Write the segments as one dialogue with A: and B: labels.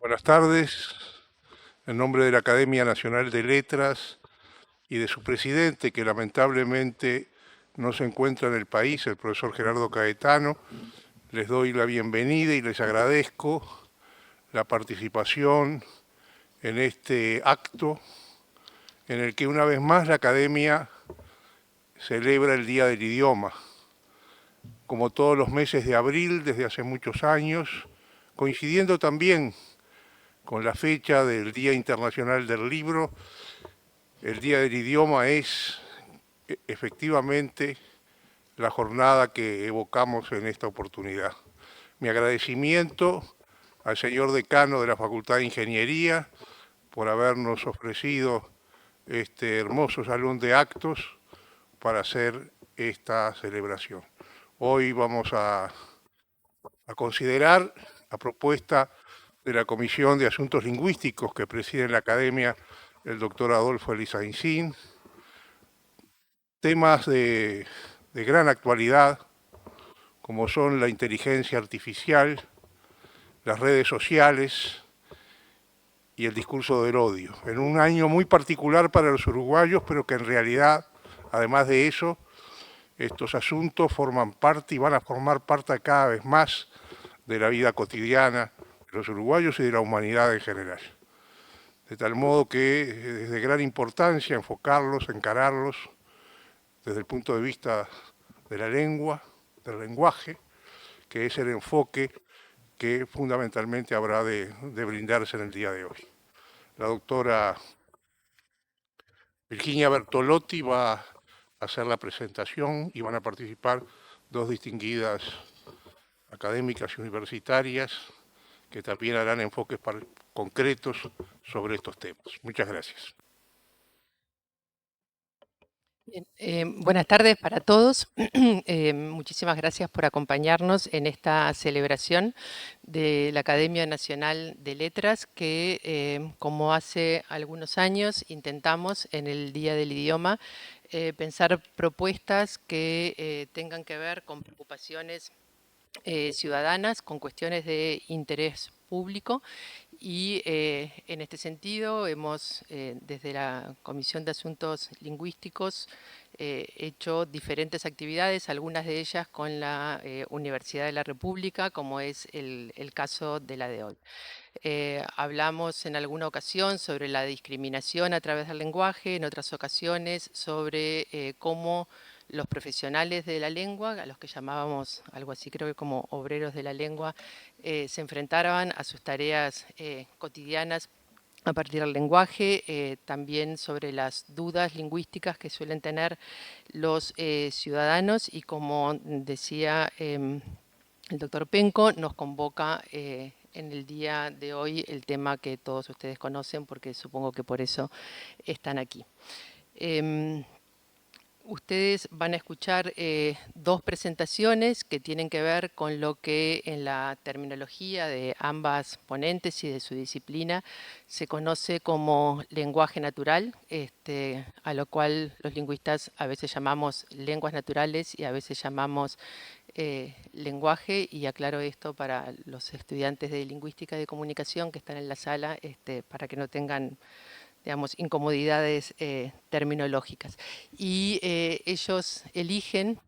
A: Buenas tardes. En nombre de la Academia Nacional de Letras y de su presidente, que lamentablemente no se encuentra en el país, el profesor Gerardo Caetano, les doy la bienvenida y les agradezco la participación en este acto en el que una vez más la Academia celebra el Día del Idioma. Como todos los meses de abril desde hace muchos años, coincidiendo también con la fecha del Día Internacional del Libro, el Día del Idioma es efectivamente la jornada que evocamos en esta oportunidad. Mi agradecimiento al señor decano de la Facultad de Ingeniería por habernos ofrecido este hermoso salón de actos para hacer esta celebración. Hoy vamos a considerar la propuesta de la Comisión de Asuntos Lingüísticos que preside en la Academia el doctor Adolfo Elizaincín, temas de gran actualidad, como son la inteligencia artificial, las redes sociales y el discurso del odio. En un año muy particular para los uruguayos, pero que en realidad, además de eso, estos asuntos forman parte y van a formar parte cada vez más de la vida cotidiana de los uruguayos y de la humanidad en general. De tal modo que es de gran importancia enfocarlos, encararlos desde el punto de vista de la lengua, del lenguaje, que es el enfoque que fundamentalmente habrá de brindarse en el día de hoy. La doctora Virginia Bertolotti va a hacer la presentación y van a participar dos distinguidas académicas y universitarias que también harán enfoques concretos sobre estos temas. Muchas gracias.
B: Bien, buenas tardes para todos. Muchísimas gracias por acompañarnos en esta celebración de la Academia Nacional de Letras que, como hace algunos años, intentamos en el Día del Idioma pensar propuestas que tengan que ver con preocupaciones ciudadanas, con cuestiones de interés público y en este sentido hemos desde la Comisión de Asuntos Lingüísticos hecho diferentes actividades, algunas de ellas con la Universidad de la República, como es el caso de la de hoy. Hablamos en alguna ocasión sobre la discriminación a través del lenguaje, en otras ocasiones sobre cómo los profesionales de la lengua, a los que llamábamos algo así creo que como obreros de la lengua, se enfrentaban a sus tareas cotidianas a partir del lenguaje, también sobre las dudas lingüísticas que suelen tener los ciudadanos y como decía el doctor Penco, nos convoca en el día de hoy el tema que todos ustedes conocen porque supongo que por eso están aquí. Ustedes van a escuchar dos presentaciones que tienen que ver con lo que en la terminología de ambas ponentes y de su disciplina se conoce como lenguaje natural, a lo cual los lingüistas a veces llamamos lenguas naturales y a veces llamamos lenguaje, y aclaro esto para los estudiantes de lingüística y de comunicación que están en la sala, para que no tengan digamos, incomodidades terminológicas. Y ellos eligen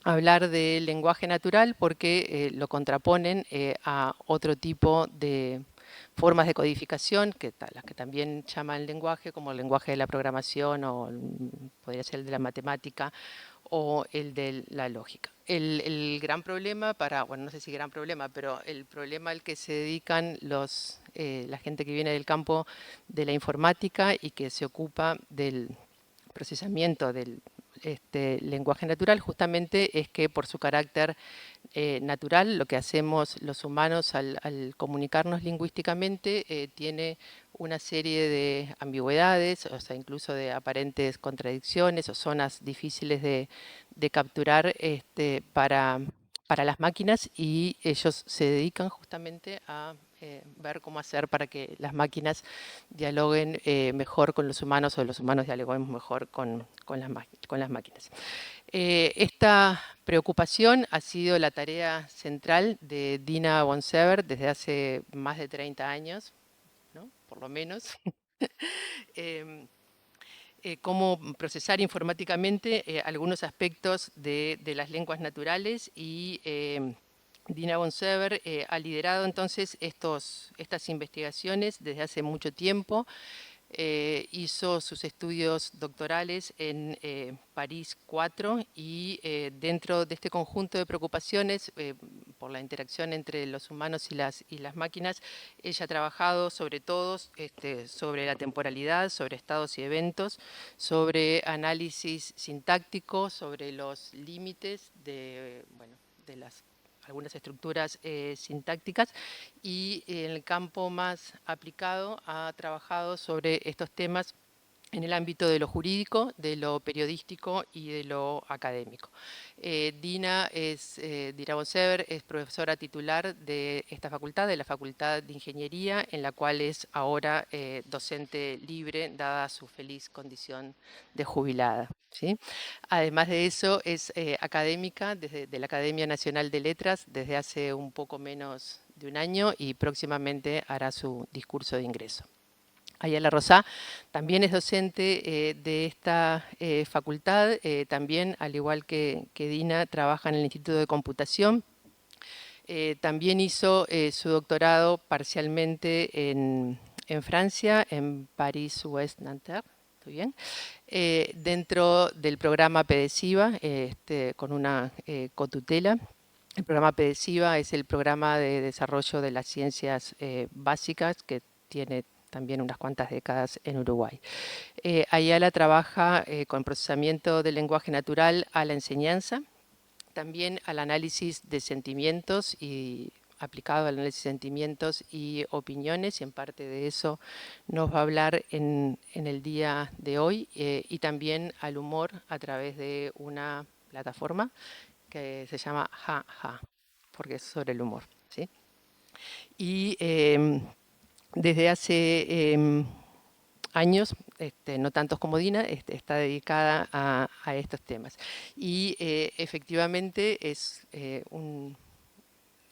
B: hablar de lenguaje natural porque lo contraponen a otro tipo de formas de codificación, las que también llaman lenguaje, como el lenguaje de la programación o podría ser el de la matemática o el de la lógica. El gran problema bueno, no sé si gran problema, pero el problema al que se dedican la gente que viene del campo de la informática y que se ocupa del procesamiento del lenguaje natural, justamente es que por su carácter natural, lo que hacemos los humanos al comunicarnos lingüísticamente tiene una serie de ambigüedades, o sea, incluso de aparentes contradicciones o zonas difíciles de capturar para las máquinas, y ellos se dedican justamente a ver cómo hacer para que las máquinas dialoguen mejor con los humanos o los humanos dialoguemos mejor con las máquinas. Esta preocupación ha sido la tarea central de Dina von Sever desde hace más de 30 años, ¿no? Por lo menos. Cómo procesar informáticamente algunos aspectos de las lenguas naturales y Dina von Sever ha liderado entonces estas investigaciones desde hace mucho tiempo. Hizo sus estudios doctorales en París 4 y dentro de este conjunto de preocupaciones por la interacción entre los humanos y las máquinas, ella ha trabajado sobre todo sobre la temporalidad, sobre estados y eventos, sobre análisis sintáctico, sobre los límites de, bueno, de algunas estructuras sintácticas y en el campo más aplicado ha trabajado sobre estos temas en el ámbito de lo jurídico, de lo periodístico y de lo académico. Dina von Sever es profesora titular de esta facultad, de la Facultad de Ingeniería, en la cual es ahora docente libre, dada su feliz condición de jubilada, ¿sí? Además de eso, es académica de la Academia Nacional de Letras desde hace un poco menos de un año y próximamente hará su discurso de ingreso. Ayala Rosá también es docente de esta facultad, también al igual que Dina trabaja en el Instituto de Computación. También hizo su doctorado parcialmente en Francia, en París-Ouest-Nanterre, ¿estoy bien? Dentro del programa PEDESIVA, con una cotutela. El programa PEDESIVA es el programa de desarrollo de las ciencias básicas que tiene también unas cuantas décadas en Uruguay. Ayala trabaja con procesamiento del lenguaje natural a la enseñanza, también al análisis de sentimientos y aplicado al análisis de sentimientos y opiniones, y en parte de eso nos va a hablar en el día de hoy, y también al humor a través de una plataforma que se llama Ja, porque es sobre el humor, ¿sí? Y desde hace años, no tantos como Dina, está dedicada a estos temas. Y efectivamente es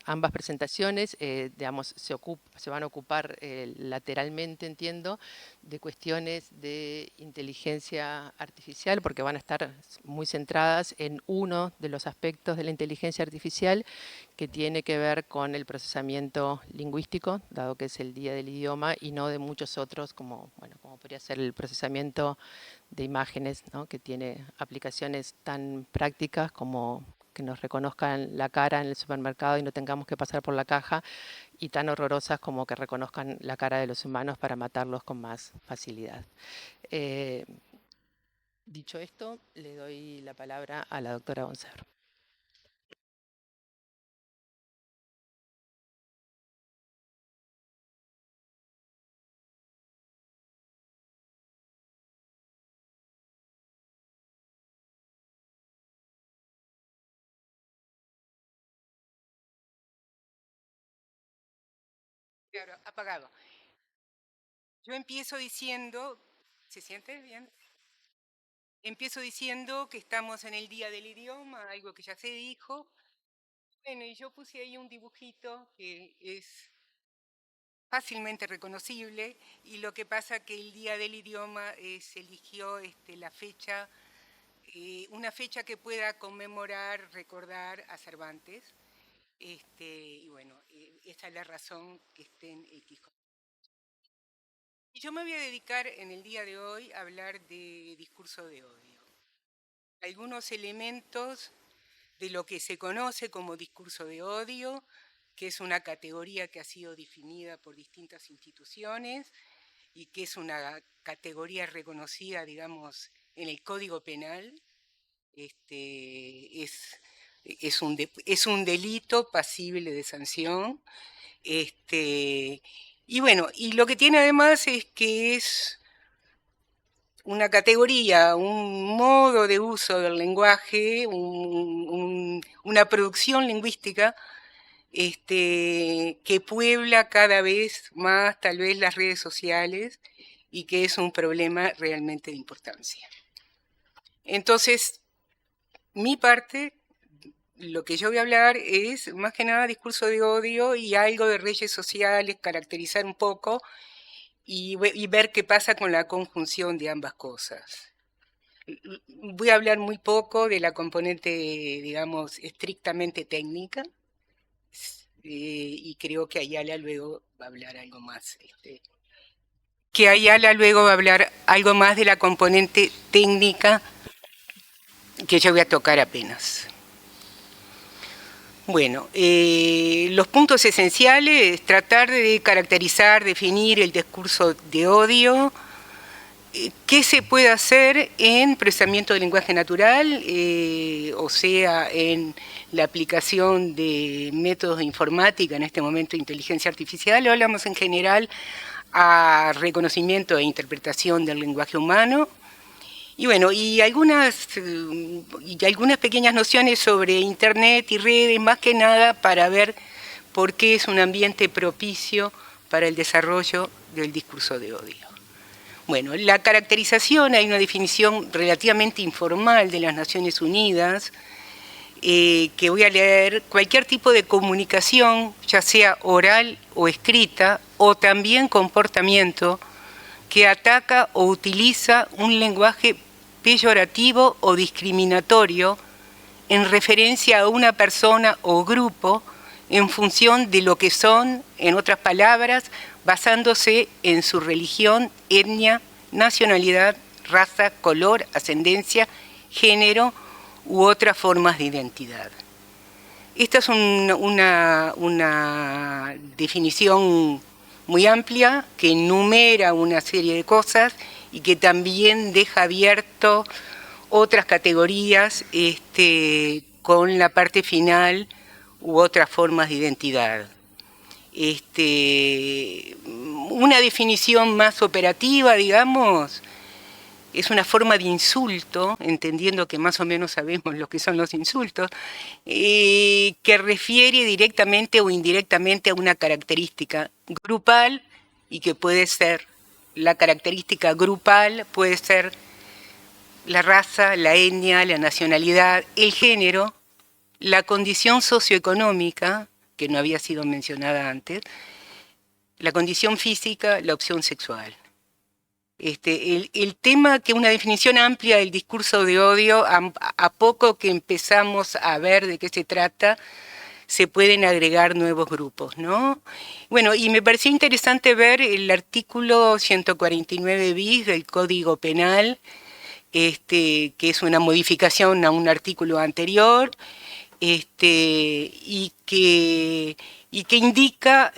B: ambas presentaciones, digamos, se van a ocupar lateralmente, entiendo, de cuestiones de inteligencia artificial, porque van a estar muy centradas en uno de los aspectos de la inteligencia artificial que tiene que ver con el procesamiento lingüístico, dado que es el Día del Idioma, y no de muchos otros, como, bueno, como podría ser el procesamiento de imágenes, ¿no? Que tiene aplicaciones tan prácticas como que nos reconozcan la cara en el supermercado y no tengamos que pasar por la caja, y tan horrorosas como que reconozcan la cara de los humanos para matarlos con más facilidad. Dicho esto, le doy la palabra a la doctora Gonzalo.
C: Claro, apagado. Yo empiezo diciendo, ¿se siente bien? Empiezo diciendo que estamos en el Día del Idioma, algo que ya se dijo. Bueno, y yo puse ahí un dibujito que es fácilmente reconocible, y lo que pasa que el Día del Idioma se eligió la fecha, una fecha que pueda conmemorar, recordar a Cervantes. Y bueno, esa es la razón que estén X. Y yo me voy a dedicar en el día de hoy a hablar de discurso de odio. Algunos elementos de lo que se conoce como discurso de odio, que es una categoría que ha sido definida por distintas instituciones y que es una categoría reconocida, digamos, en el Código Penal. Es un delito pasible de sanción. Y bueno, y lo que tiene además es que es una categoría, un modo de uso del lenguaje, una producción lingüística que puebla cada vez más tal vez las redes sociales y que es un problema realmente de importancia. Entonces, mi parte, lo que yo voy a hablar es más que nada discurso de odio y algo de redes sociales, caracterizar un poco y ver qué pasa con la conjunción de ambas cosas. Voy a hablar muy poco de la componente, digamos, estrictamente técnica, y creo que Ayala luego va a hablar algo más. Que Ayala luego va a hablar algo más de la componente técnica que yo voy a tocar apenas. Bueno, los puntos esenciales, tratar de caracterizar, definir el discurso de odio. ¿Qué se puede hacer en procesamiento del lenguaje natural? O sea, en la aplicación de métodos de informática, en este momento inteligencia artificial, o hablamos en general a reconocimiento e interpretación del lenguaje humano. Y bueno, y algunas pequeñas nociones sobre Internet y redes, más que nada para ver por qué es un ambiente propicio para el desarrollo del discurso de odio. Bueno, la caracterización, hay una definición relativamente informal de las Naciones Unidas, que voy a leer: cualquier tipo de comunicación, ya sea oral o escrita, o también comportamiento, que ataca o utiliza un lenguaje peyorativo o discriminatorio en referencia a una persona o grupo en función de lo que son, en otras palabras, basándose en su religión, etnia, nacionalidad, raza, color, ascendencia, género u otras formas de identidad. Esta es una definición muy amplia que enumera una serie de cosas y que también deja abierto otras categorías con la parte final u otras formas de identidad. Una definición más operativa, digamos, es una forma de insulto, entendiendo que más o menos sabemos lo que son los insultos, que refiere directamente o indirectamente a una característica grupal, y que puede ser, la característica grupal puede ser la raza, la etnia, la nacionalidad, el género, la condición socioeconómica, que no había sido mencionada antes, la condición física, la opción sexual. El tema, que una definición amplia del discurso de odio, a poco que empezamos a ver de qué se trata, se pueden agregar nuevos grupos, ¿no? Bueno, y me pareció interesante ver el artículo 149 bis del Código Penal, que es una modificación a un artículo anterior, y que indica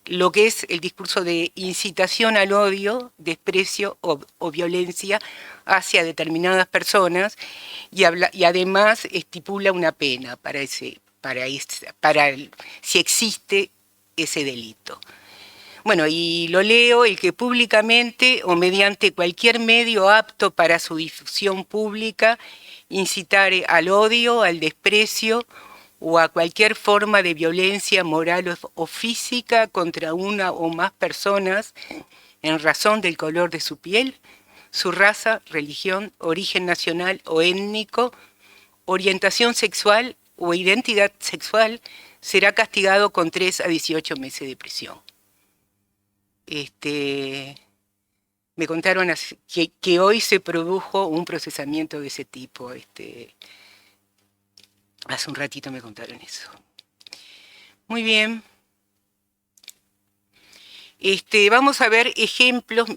C: lo que es el discurso de incitación al odio, desprecio o violencia hacia determinadas personas, y además estipula una pena para si existe ese delito. Bueno, y lo leo: el que públicamente o mediante cualquier medio apto para su difusión pública incitare al odio, al desprecio o a cualquier forma de violencia moral o física contra una o más personas en razón del color de su piel, su raza, religión, origen nacional o étnico, orientación sexual o identidad sexual, será castigado con 3 a 18 meses de prisión. Me contaron que hoy se produjo un procesamiento de ese tipo. Hace un ratito me contaron eso. Muy bien. Vamos a ver ejemplos.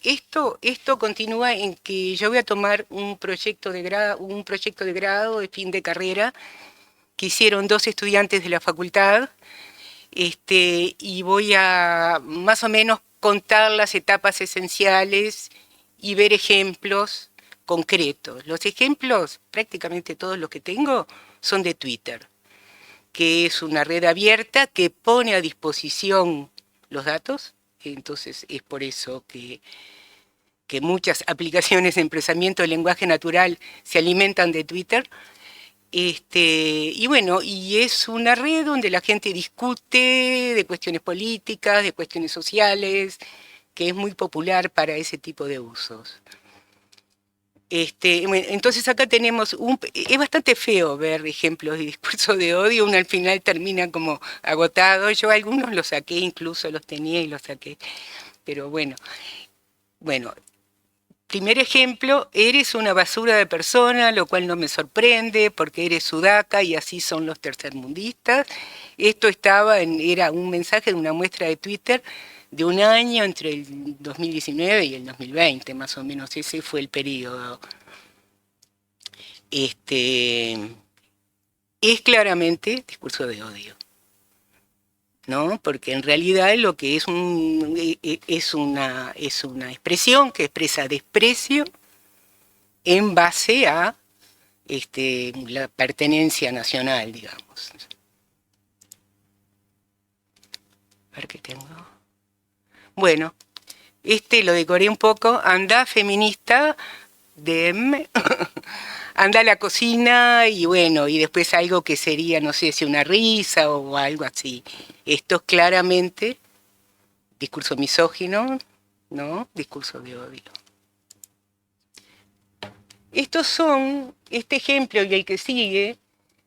C: Esto continúa en que yo voy a tomar un proyecto de grado de fin de carrera que hicieron 2 estudiantes de la facultad, y voy a más o menos contar las etapas esenciales y ver ejemplos concretos. Los ejemplos, prácticamente todos los que tengo, son de Twitter, que es una red abierta que pone a disposición los datos. Entonces es por eso que muchas aplicaciones de procesamiento del lenguaje natural se alimentan de Twitter. Y bueno, y es una red donde la gente discute de cuestiones políticas, de cuestiones sociales, que es muy popular para ese tipo de usos. Bueno, entonces acá tenemos es bastante feo ver ejemplos de discurso de odio, uno al final termina como agotado. Yo algunos los saqué, incluso los tenía y los saqué. Pero bueno, primer ejemplo, eres una basura de persona, lo cual no me sorprende porque eres sudaca y así son los tercermundistas. Esto era un mensaje de una muestra de Twitter de un año entre el 2019 y el 2020, más o menos, ese fue el periodo. Es claramente discurso de odio, ¿no? Porque en realidad lo que es es una expresión que expresa desprecio en base a la pertenencia nacional, digamos. A ver qué tengo. Bueno, lo decoré un poco. Anda, feminista, anda a la cocina y bueno, y después algo que sería, no sé si una risa o algo así. Esto es claramente discurso misógino, ¿no? Discurso de odio. Este ejemplo y el que sigue,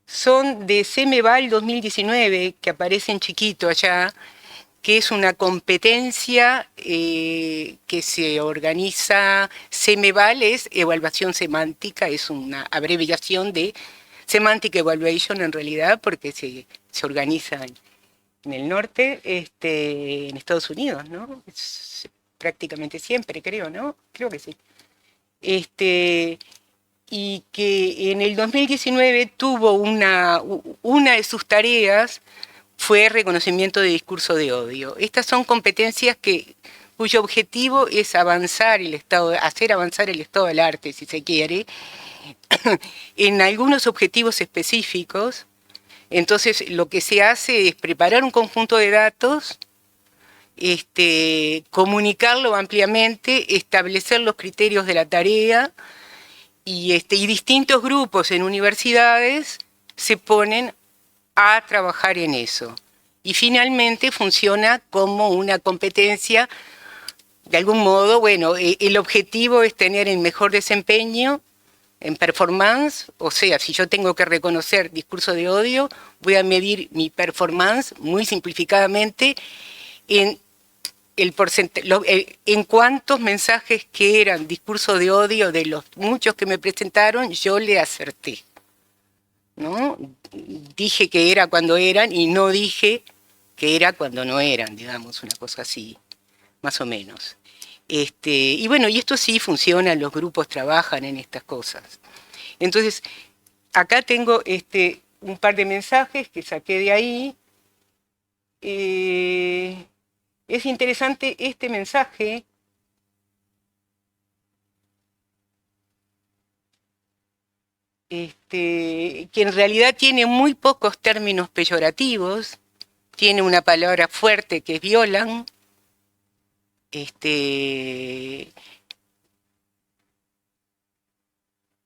C: son de Cemeval 2019, que aparece en chiquito allá, que es una competencia que se organiza. Cemeval es evaluación semántica, es una abreviación de Semantic Evaluation en realidad, porque se organiza en el norte, en Estados Unidos, ¿no? Prácticamente siempre, creo, ¿no? Creo que sí. Y que en el 2019 tuvo una de sus tareas fue reconocimiento de discurso de odio. Estas son competencias cuyo objetivo es hacer avanzar el estado del arte, si se quiere, en algunos objetivos específicos. Entonces, lo que se hace es preparar un conjunto de datos, comunicarlo ampliamente, establecer los criterios de la tarea, y distintos grupos en universidades se ponen a trabajar en eso. Y finalmente funciona como una competencia, de algún modo. Bueno, el objetivo es tener el mejor desempeño en performance, o sea, si yo tengo que reconocer discurso de odio, voy a medir mi performance muy simplificadamente en en cuántos mensajes que eran discurso de odio de los muchos que me presentaron, yo le acerté, ¿no? Dije que era cuando eran y no dije que era cuando no eran, digamos, una cosa así, más o menos. Y bueno, y esto sí funciona, los grupos trabajan en estas cosas. Entonces, acá tengo un par de mensajes que saqué de ahí. Es interesante este mensaje. Que en realidad tiene muy pocos términos peyorativos, tiene una palabra fuerte que es violan.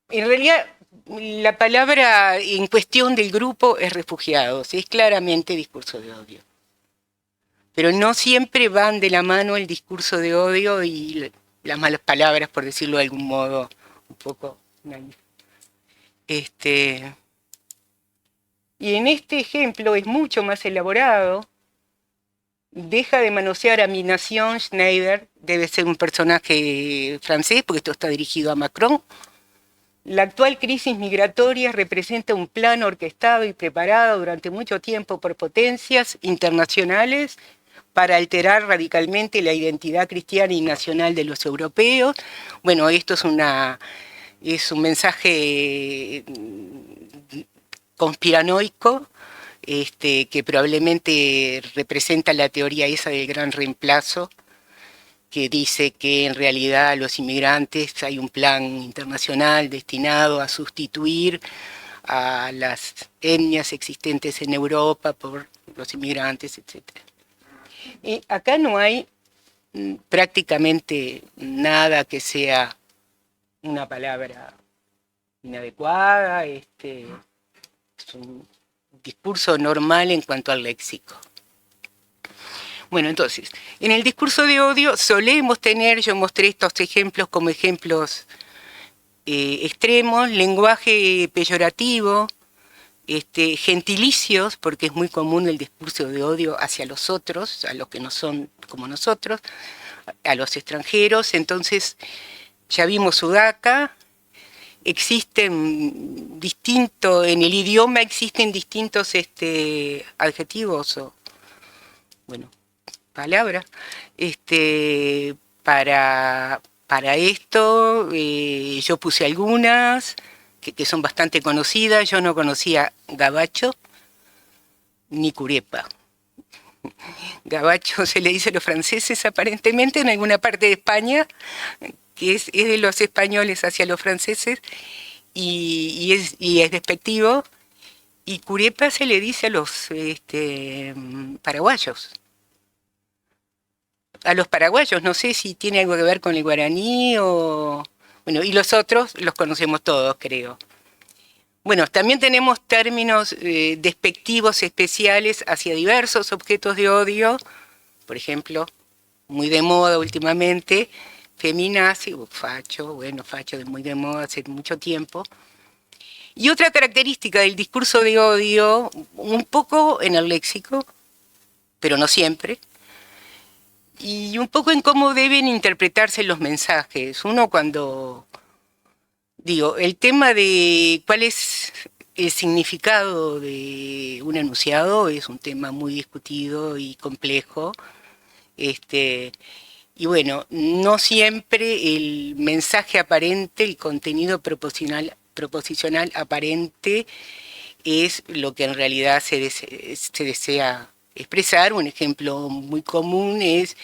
C: En realidad, la palabra en cuestión del grupo es refugiados, es claramente discurso de odio. Pero no siempre van de la mano el discurso de odio y las malas palabras, por decirlo de algún modo un poco naif. Y en este ejemplo es mucho más elaborado. Deja de manosear a mi nación. Schneider debe ser un personaje francés, porque esto está dirigido a Macron. La actual crisis migratoria representa un plan orquestado y preparado durante mucho tiempo por potencias internacionales para alterar radicalmente la identidad cristiana y nacional de los europeos. Bueno, esto es un mensaje conspiranoico, que probablemente representa la teoría esa del gran reemplazo, que dice que en realidad a los inmigrantes hay un plan internacional destinado a sustituir a las etnias existentes en Europa por los inmigrantes, etc. Acá no hay prácticamente nada que sea una palabra inadecuada. es un discurso normal en cuanto al léxico. Bueno, entonces, en el discurso de odio solemos tener, yo mostré estos ejemplos como ejemplos extremos, lenguaje peyorativo, gentilicios, porque es muy común el discurso de odio hacia los otros, a los que no son como nosotros, a los extranjeros. Entonces, ya vimos Sudaca, existen distintos, en el idioma existen distintos adjetivos o, bueno, palabras, para esto yo puse algunas que son bastante conocidas. Yo no conocía gabacho ni curepa. Gabacho se le dice a los franceses aparentemente en alguna parte de España, que es de los españoles hacia los franceses, y es despectivo, y curepa se le dice a los paraguayos. A los paraguayos, no sé si tiene algo que ver con el guaraní o... Bueno, y los otros los conocemos todos, creo. Bueno, también tenemos términos despectivos especiales hacia diversos objetos de odio, por ejemplo, muy de moda últimamente, feminazi, facho, bueno, facho muy de moda hace mucho tiempo. Y otra característica del discurso de odio, un poco en el léxico, pero no siempre, y un poco en cómo deben interpretarse los mensajes. Uno cuando, digo, el tema de cuál es el significado de un enunciado es un tema muy discutido y complejo. Y bueno, no siempre el mensaje aparente, el contenido proposicional aparente es lo que en realidad se desea expresar. Un ejemplo muy común es,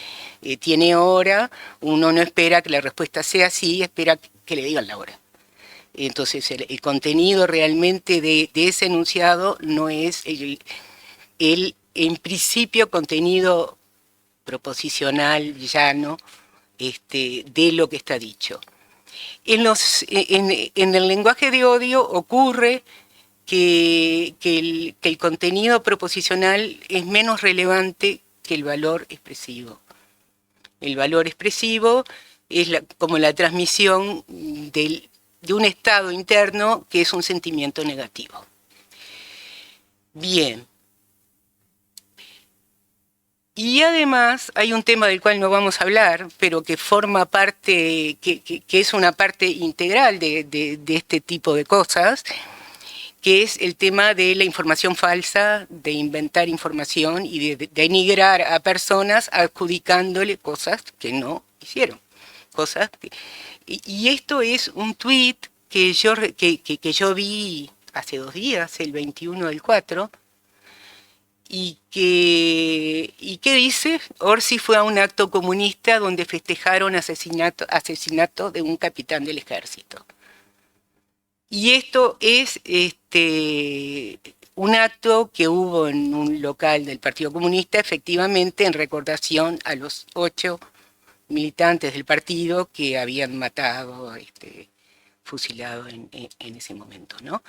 C: tiene hora, uno no espera que la respuesta sea así, espera que le digan la hora. Entonces el contenido realmente de ese enunciado no es el en principio contenido proposicional llano de lo que está dicho. En el lenguaje de odio ocurre que el contenido proposicional es menos relevante que el valor expresivo. El valor expresivo es como la transmisión de un estado interno que es un sentimiento negativo. Bien. Y además hay un tema del cual no vamos a hablar, pero que forma parte, que es una parte integral de este tipo de cosas, que es el tema de la información falsa, de inventar información y de denigrar a personas adjudicándole cosas que no hicieron. Y esto es un tuit que yo vi hace 2 días, el 21/4, y que dice, Orsi fue a un acto comunista donde festejaron asesinato de un capitán del ejército. Y esto es un acto que hubo en un local del Partido Comunista, efectivamente en recordación a los 8 militantes del partido que habían matado, fusilado en ese momento, ¿no?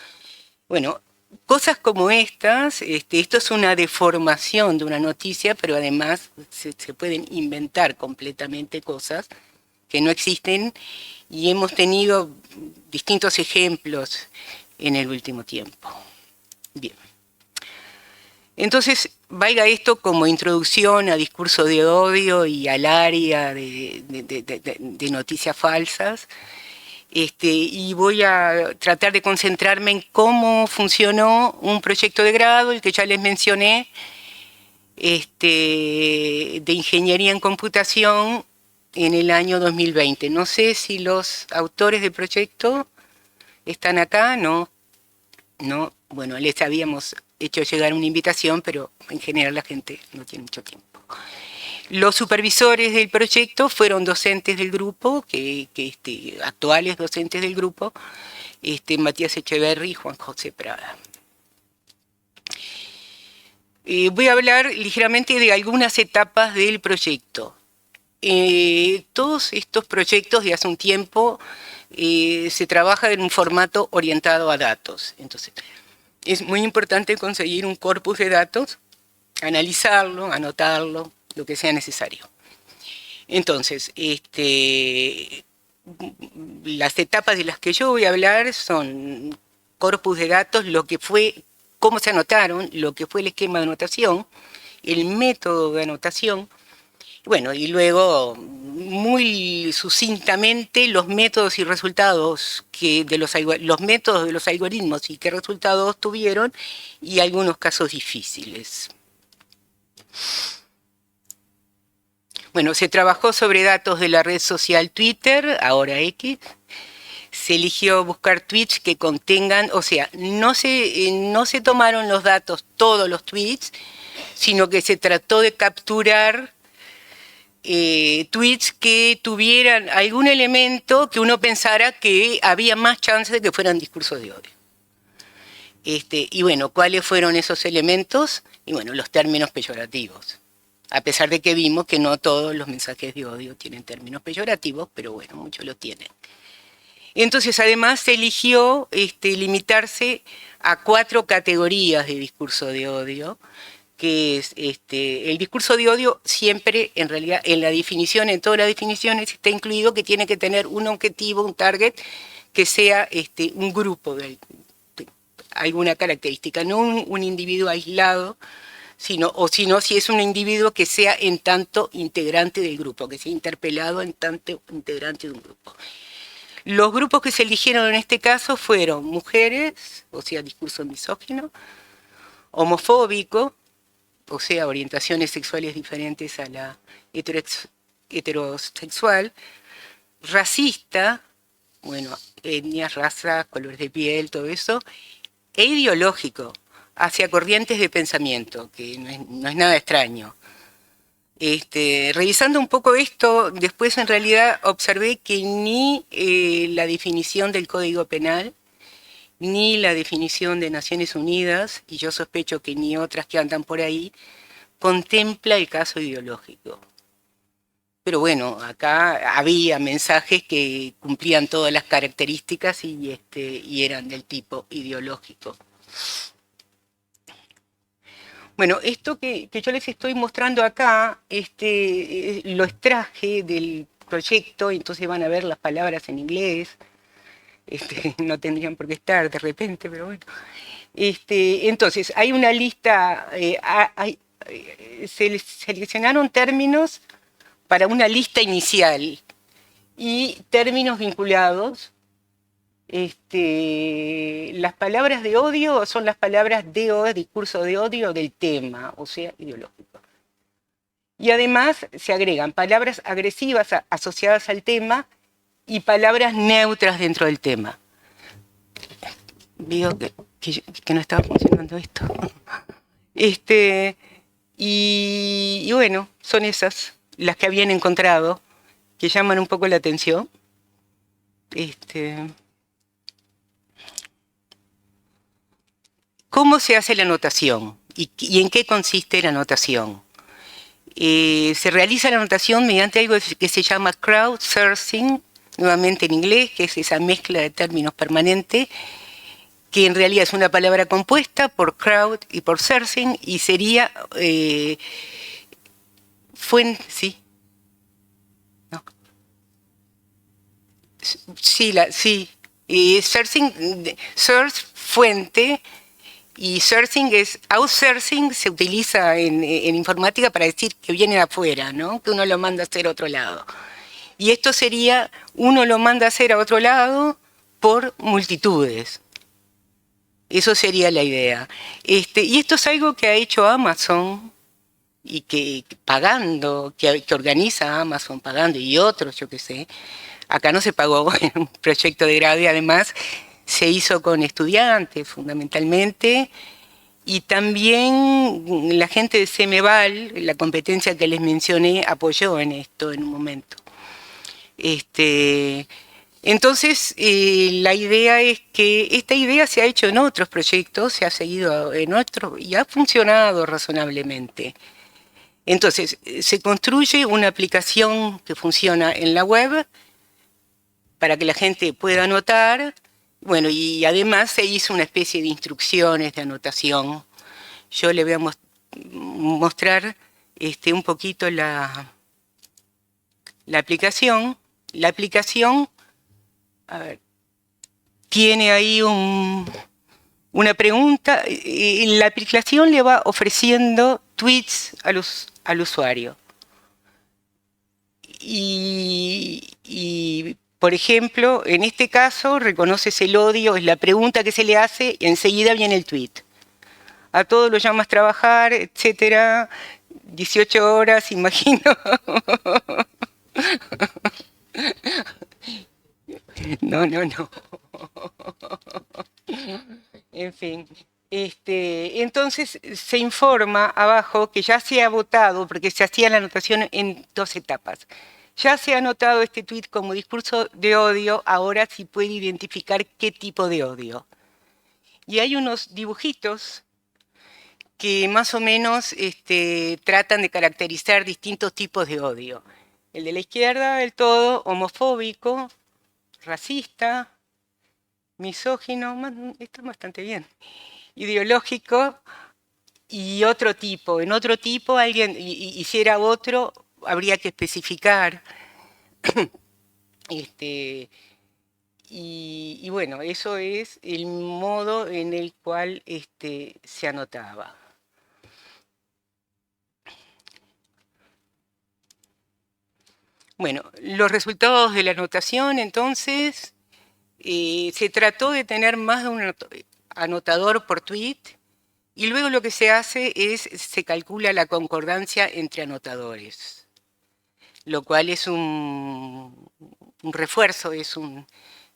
C: Bueno, cosas como estas, esto es una deformación de una noticia, pero además se pueden inventar completamente cosas que no existen, y hemos tenido distintos ejemplos en el último tiempo. Bien. Entonces, valga esto como introducción a discurso de odio y al área de noticias falsas. Y voy a tratar de concentrarme en cómo funcionó un proyecto de grado, el que ya les mencioné, de ingeniería en computación en el año 2020. No sé si los autores del proyecto están acá, no, bueno, les habíamos hecho llegar una invitación, pero en general la gente no tiene mucho tiempo. Los supervisores del proyecto fueron docentes del grupo, actuales docentes del grupo, Matías Echeverri y Juan José Prada. Voy a hablar ligeramente de algunas etapas del proyecto. Todos estos proyectos de hace un tiempo se trabaja en un formato orientado a datos. Entonces, es muy importante conseguir un corpus de datos, analizarlo, anotarlo, lo que sea necesario. Entonces, las etapas de las que yo voy a hablar son corpus de datos, lo que fue, cómo se anotaron, lo que fue el esquema de anotación, el método de anotación, bueno, y luego muy sucintamente los métodos y resultados los métodos de los algoritmos y qué resultados tuvieron y algunos casos difíciles. Bueno, se trabajó sobre datos de la red social Twitter, ahora X. Se eligió buscar tweets que contengan, o sea, no se tomaron los datos, todos los tweets, sino que se trató de capturar tweets que tuvieran algún elemento que uno pensara que había más chances de que fueran discursos de odio. Y bueno, ¿cuáles fueron esos elementos? Y bueno, los términos peyorativos. A pesar de que vimos que no todos los mensajes de odio tienen términos peyorativos, pero bueno, muchos lo tienen. Entonces, además, se eligió limitarse a 4 categorías de discurso de odio, que es el discurso de odio siempre, en realidad, en la definición, en todas las definiciones, está incluido que tiene que tener un objetivo, un target, que sea un grupo de alguna característica, no un individuo aislado, sino si es un individuo que sea en tanto integrante del grupo, que sea interpelado en tanto integrante de un grupo. Los grupos que se eligieron en este caso fueron mujeres, o sea, discurso misógino, homofóbico, o sea, orientaciones sexuales diferentes a la heterosexual, racista, bueno, etnias, razas, colores de piel, todo eso, e ideológico, hacia corrientes de pensamiento, que no es nada extraño. Revisando un poco esto, después en realidad observé que ni la definición del Código Penal, ni la definición de Naciones Unidas, y yo sospecho que ni otras que andan por ahí, contempla el caso ideológico. Pero bueno, acá había mensajes que cumplían todas las características y eran del tipo ideológico. Bueno, esto que yo les estoy mostrando acá, lo extraje del proyecto, entonces van a ver las palabras en inglés, no tendrían por qué estar de repente, pero bueno. Entonces, hay una lista, se seleccionaron términos para una lista inicial y términos vinculados. Las palabras de odio son las palabras de discurso de odio del tema, o sea, ideológico. Y además se agregan palabras agresivas asociadas al tema y palabras neutras dentro del tema. Digo que no estaba funcionando esto. Y bueno, son esas las que habían encontrado, que llaman un poco la atención. ¿Cómo se hace la anotación? ¿Y en qué consiste la anotación? Se realiza la anotación mediante algo que se llama crowdsourcing, nuevamente en inglés, que es esa mezcla de términos permanente, que en realidad es una palabra compuesta por crowd y por sourcing, y sería fuente, ¿sí? ¿No? Sí, sourcing, source, fuente, y sourcing es, outsourcing se utiliza en informática para decir que viene de afuera, ¿no? Que uno lo manda a hacer a otro lado. Y esto sería, uno lo manda a hacer a otro lado por multitudes. Eso sería la idea. Y esto es algo que ha hecho Amazon y que pagando, que organiza Amazon pagando y otros, yo qué sé. Acá no se pagó en un proyecto de grado y además se hizo con estudiantes fundamentalmente y también la gente de CEMEVAL, la competencia que les mencioné, apoyó en esto en un momento. Entonces, la idea es que esta idea se ha hecho en otros proyectos, se ha seguido en otros y ha funcionado razonablemente. Entonces, se construye una aplicación que funciona en la web para que la gente pueda anotar Bueno, y además se hizo una especie de instrucciones de anotación. Yo le voy a mostrar un poquito la aplicación. La aplicación, a ver, tiene ahí una pregunta. La aplicación le va ofreciendo tweets al usuario. Y, por ejemplo, en este caso, reconoces el odio, es la pregunta que se le hace y enseguida viene el tweet. A todos los llamas a trabajar, etcétera, 18 horas, imagino. No. En fin. Entonces se informa abajo que ya se ha votado, porque se hacía la anotación en 2 etapas. Ya se ha anotado este tuit como discurso de odio, ahora sí puede identificar qué tipo de odio. Y hay unos dibujitos que más o menos tratan de caracterizar distintos tipos de odio. El de la izquierda, el todo homofóbico, racista, misógino, está bastante bien, ideológico y otro tipo. En otro tipo, alguien hiciera otro, habría que especificar. Y bueno, eso es el modo en el cual se anotaba. Bueno, los resultados de la anotación, entonces, se trató de tener más de un anotador por tweet, y luego lo que se hace es, se calcula la concordancia entre anotadores, lo cual es un refuerzo,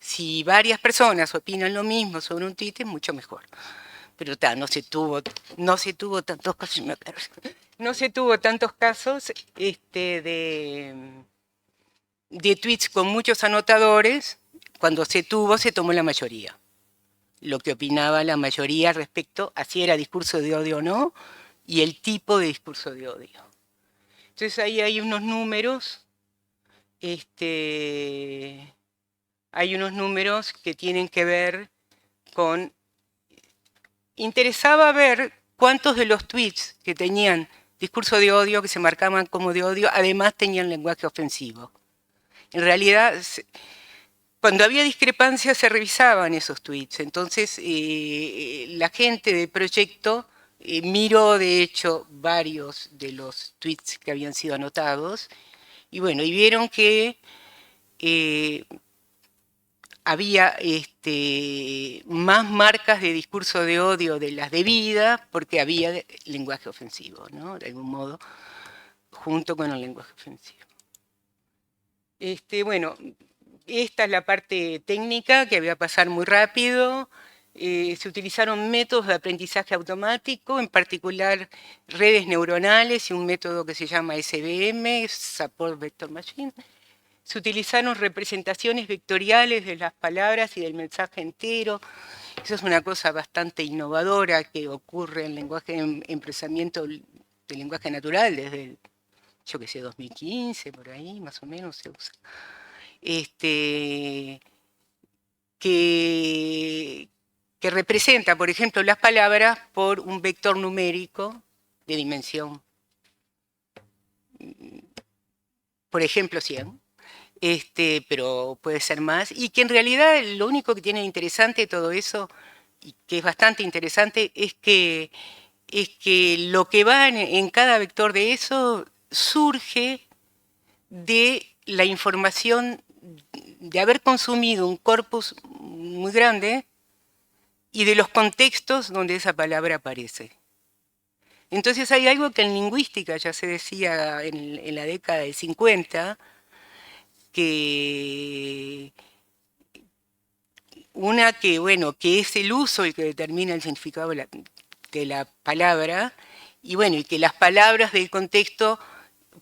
C: si varias personas opinan lo mismo sobre un tweet, es mucho mejor. Pero no se tuvo tantos casos, no se tuvo tantos casos de tweets con muchos anotadores. Cuando se tomó la mayoría. Lo que opinaba la mayoría respecto a si era discurso de odio o no, y el tipo de discurso de odio. Entonces ahí hay unos números, hay unos números que tienen que ver con... Interesaba ver cuántos de los tweets que tenían discurso de odio, que se marcaban como de odio, además tenían lenguaje ofensivo. En realidad, cuando había discrepancias se revisaban esos tweets. Entonces, la gente del proyecto miró, de hecho, varios de los tweets que habían sido anotados. Y bueno, y vieron que había más marcas de discurso de odio de las debidas porque había lenguaje ofensivo, ¿no? De algún modo, junto con el lenguaje ofensivo. Bueno, esta es la parte técnica que voy a pasar muy rápido. Se utilizaron métodos de aprendizaje automático, en particular redes neuronales y un método que se llama SVM, Support Vector Machine. Se utilizaron representaciones vectoriales de las palabras y del mensaje entero. Eso es una cosa bastante innovadora que ocurre en lenguaje, en procesamiento del lenguaje natural desde, yo qué sé, 2015, por ahí más o menos se usa. Que representa, por ejemplo, las palabras por un vector numérico de dimensión, por ejemplo, 100. Pero puede ser más, y que en realidad lo único que tiene interesante todo eso, y que es bastante interesante, es que lo que va en cada vector de eso surge de la información de haber consumido un corpus muy grande y de los contextos donde esa palabra aparece. Entonces hay algo que en lingüística ya se decía en la década del 50, que que es el uso el que determina el significado de la palabra, y bueno, y que las palabras del contexto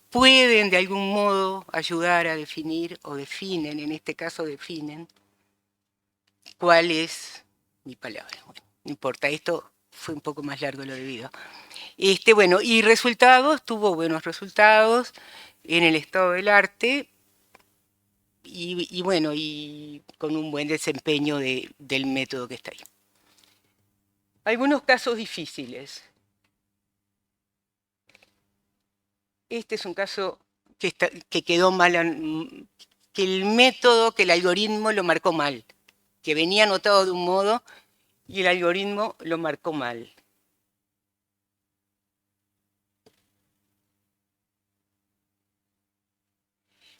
C: pueden de algún modo ayudar a definir, o definen, en este caso definen, cuál es mi palabra. Bueno, no importa, esto fue un poco más largo de lo debido. Bueno, y resultados, tuvo buenos resultados en el estado del arte. bueno, y con un buen desempeño del método que está ahí. Algunos casos difíciles. Este es un caso que quedó mal, que el método, que el algoritmo lo marcó mal, que venía anotado de un modo y el algoritmo lo marcó mal.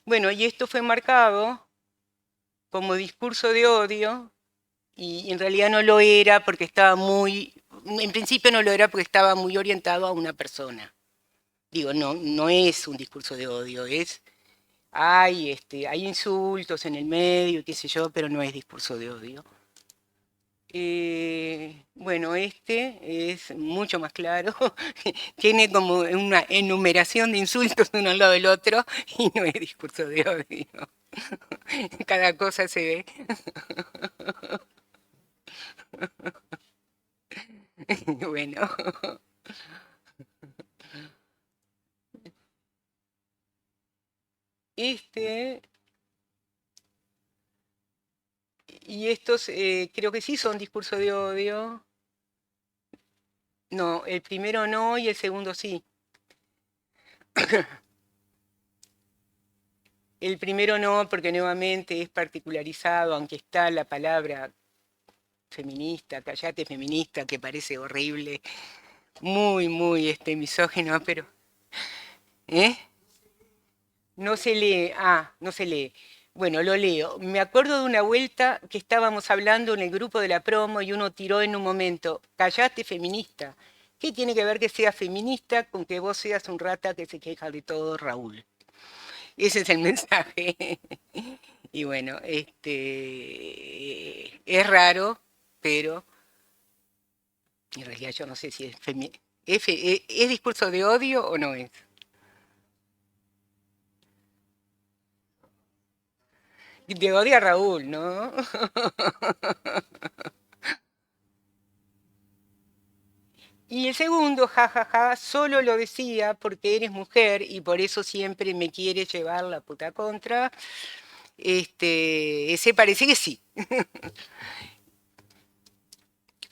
C: Bueno, y esto fue marcado como discurso de odio y en realidad no lo era porque estaba en principio no lo era porque estaba muy orientado a una persona. Digo, no es un discurso de odio, hay insultos en el medio, qué sé yo, pero no es discurso de odio. Bueno, este es mucho más claro, tiene como una enumeración de insultos uno al lado del otro y no es discurso de odio. Cada cosa se ve. Bueno. Y estos creo que sí son discursos de odio. No, el primero no y el segundo sí. El primero no, porque nuevamente es particularizado, aunque está la palabra feminista, callate feminista, que parece horrible, muy misógino, pero... ¿Eh? No se lee, no se lee. Bueno, lo leo. Me acuerdo de una vuelta que estábamos hablando en el grupo de la promo y uno tiró en un momento, callate feminista. ¿Qué tiene que ver que sea feminista con que vos seas un rata que se queja de todo, Raúl? Ese es el mensaje. Y bueno, es raro, pero en realidad yo no sé si ¿Es discurso de odio o no es? De odio a Raúl, ¿no? Y el segundo, jajaja, solo lo decía porque eres mujer y por eso siempre me quiere llevar la puta contra. Ese parece que sí.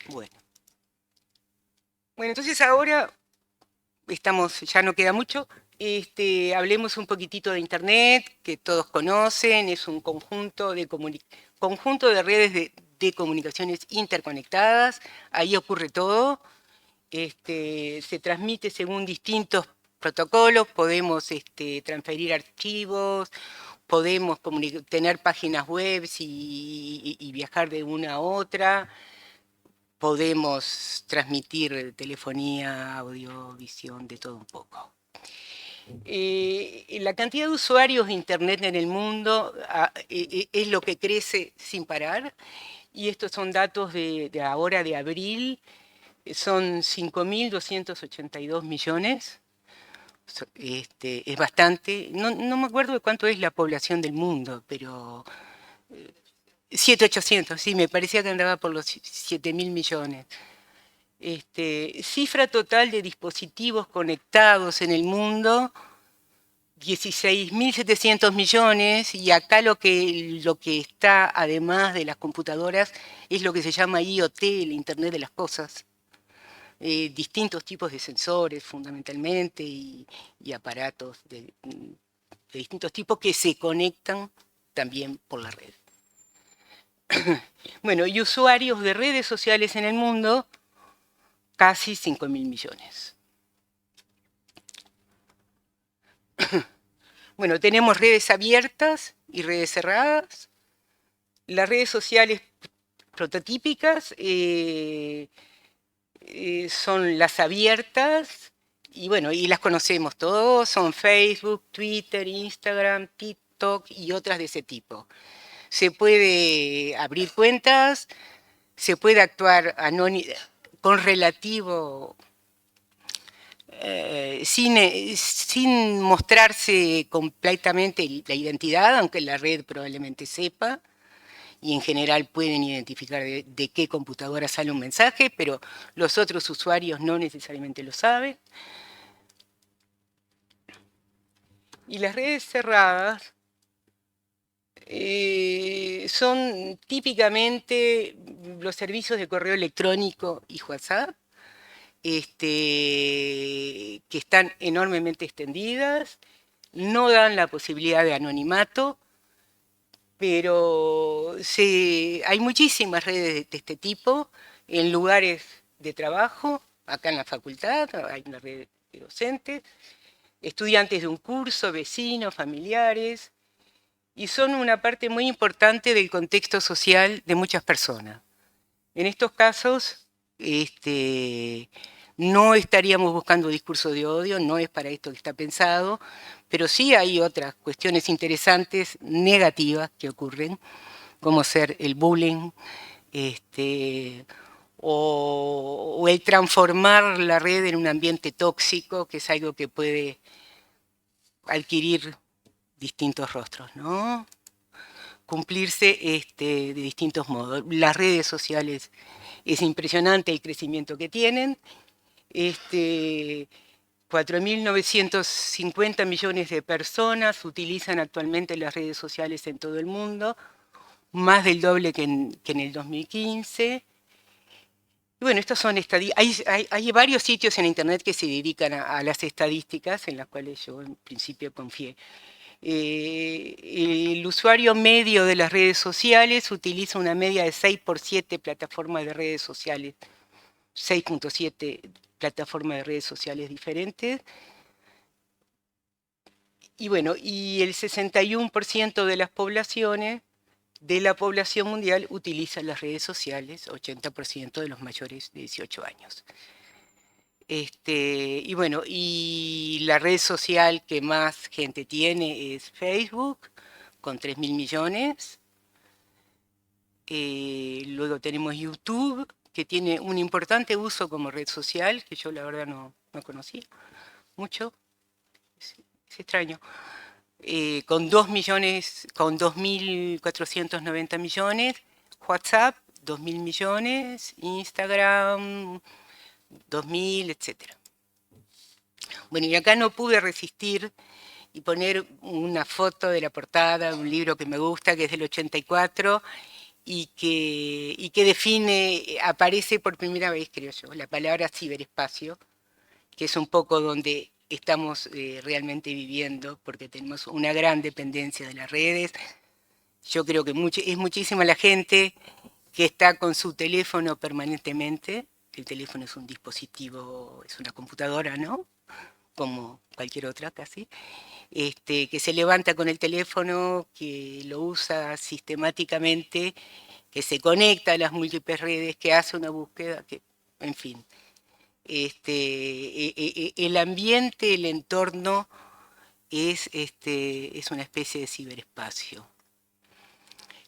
C: Bueno. Bueno, entonces ahora ya no queda mucho. Hablemos un poquitito de Internet, que todos conocen, es un conjunto de redes de comunicaciones interconectadas, ahí ocurre todo. Se transmite según distintos protocolos, podemos transferir archivos, podemos tener páginas web y viajar de una a otra, podemos transmitir telefonía, audio, visión, de todo un poco. La cantidad de usuarios de Internet en el mundo es lo que crece sin parar, y estos son datos de ahora de abril, son 5.282 millones, es bastante, no me acuerdo de cuánto es la población del mundo, pero 7.800, sí, me parecía que andaba por los 7.000 millones. Cifra total de dispositivos conectados en el mundo, 16.700 millones, y acá lo que está, además de las computadoras, es lo que se llama IoT, el Internet de las Cosas. Distintos tipos de sensores, fundamentalmente, y aparatos de distintos tipos que se conectan también por la red. Bueno, y usuarios de redes sociales en el mundo, casi 5.000 millones. Bueno, tenemos redes abiertas y redes cerradas. Las redes sociales prototípicas son las abiertas, y bueno, y las conocemos todos, son Facebook, Twitter, Instagram, TikTok y otras de ese tipo. Se puede abrir cuentas, se puede actuar con relativo, sin mostrarse completamente la identidad, aunque la red probablemente sepa, y en general pueden identificar de qué computadora sale un mensaje, pero los otros usuarios no necesariamente lo saben. Y las redes cerradas son típicamente los servicios de correo electrónico y WhatsApp, que están enormemente extendidas, no dan la posibilidad de anonimato, pero hay muchísimas redes de este tipo en lugares de trabajo, acá en la facultad hay una red de docentes, estudiantes de un curso, vecinos, familiares, y son una parte muy importante del contexto social de muchas personas. En estos casos, no estaríamos buscando discurso de odio, no es para esto que está pensado, pero sí hay otras cuestiones interesantes, negativas, que ocurren, como ser el bullying, o el transformar la red en un ambiente tóxico, que es algo que puede adquirir distintos rostros, ¿no? Cumplirse de distintos modos. Las redes sociales es impresionante el crecimiento que tienen. 4.950 millones de personas utilizan actualmente las redes sociales en todo el mundo, más del doble que en el 2015. Y bueno, estos son hay varios sitios en Internet que se dedican a las estadísticas, en las cuales yo en principio confié. El usuario medio de las redes sociales utiliza una media de 6 por 7 plataformas de redes sociales, 6.7 plataformas de redes sociales diferentes. Y bueno, y el 61% de las poblaciones, de la población mundial, utiliza las redes sociales, 80% de los mayores de 18 años. Y bueno, y la red social que más gente tiene es Facebook, con 3.000 millones. Luego tenemos YouTube, que tiene un importante uso como red social, que yo la verdad no conocía mucho. Es extraño. Con 2 millones, con 2.490 millones. WhatsApp, 2.000 millones. Instagram, 2.000, etc. Bueno, y acá no pude resistir y poner una foto de la portada de un libro que me gusta, que es del 84, y que define, aparece por primera vez, creo yo, la palabra ciberespacio, que es un poco donde estamos realmente viviendo, porque tenemos una gran dependencia de las redes. Yo creo que es muchísima la gente que está con su teléfono permanentemente. El teléfono es un dispositivo, es una computadora, ¿no? Como cualquier otra casi. Que se levanta con el teléfono, que lo usa sistemáticamente, que se conecta a las múltiples redes, que hace una búsqueda, que, en fin. El ambiente, el entorno es una especie de ciberespacio.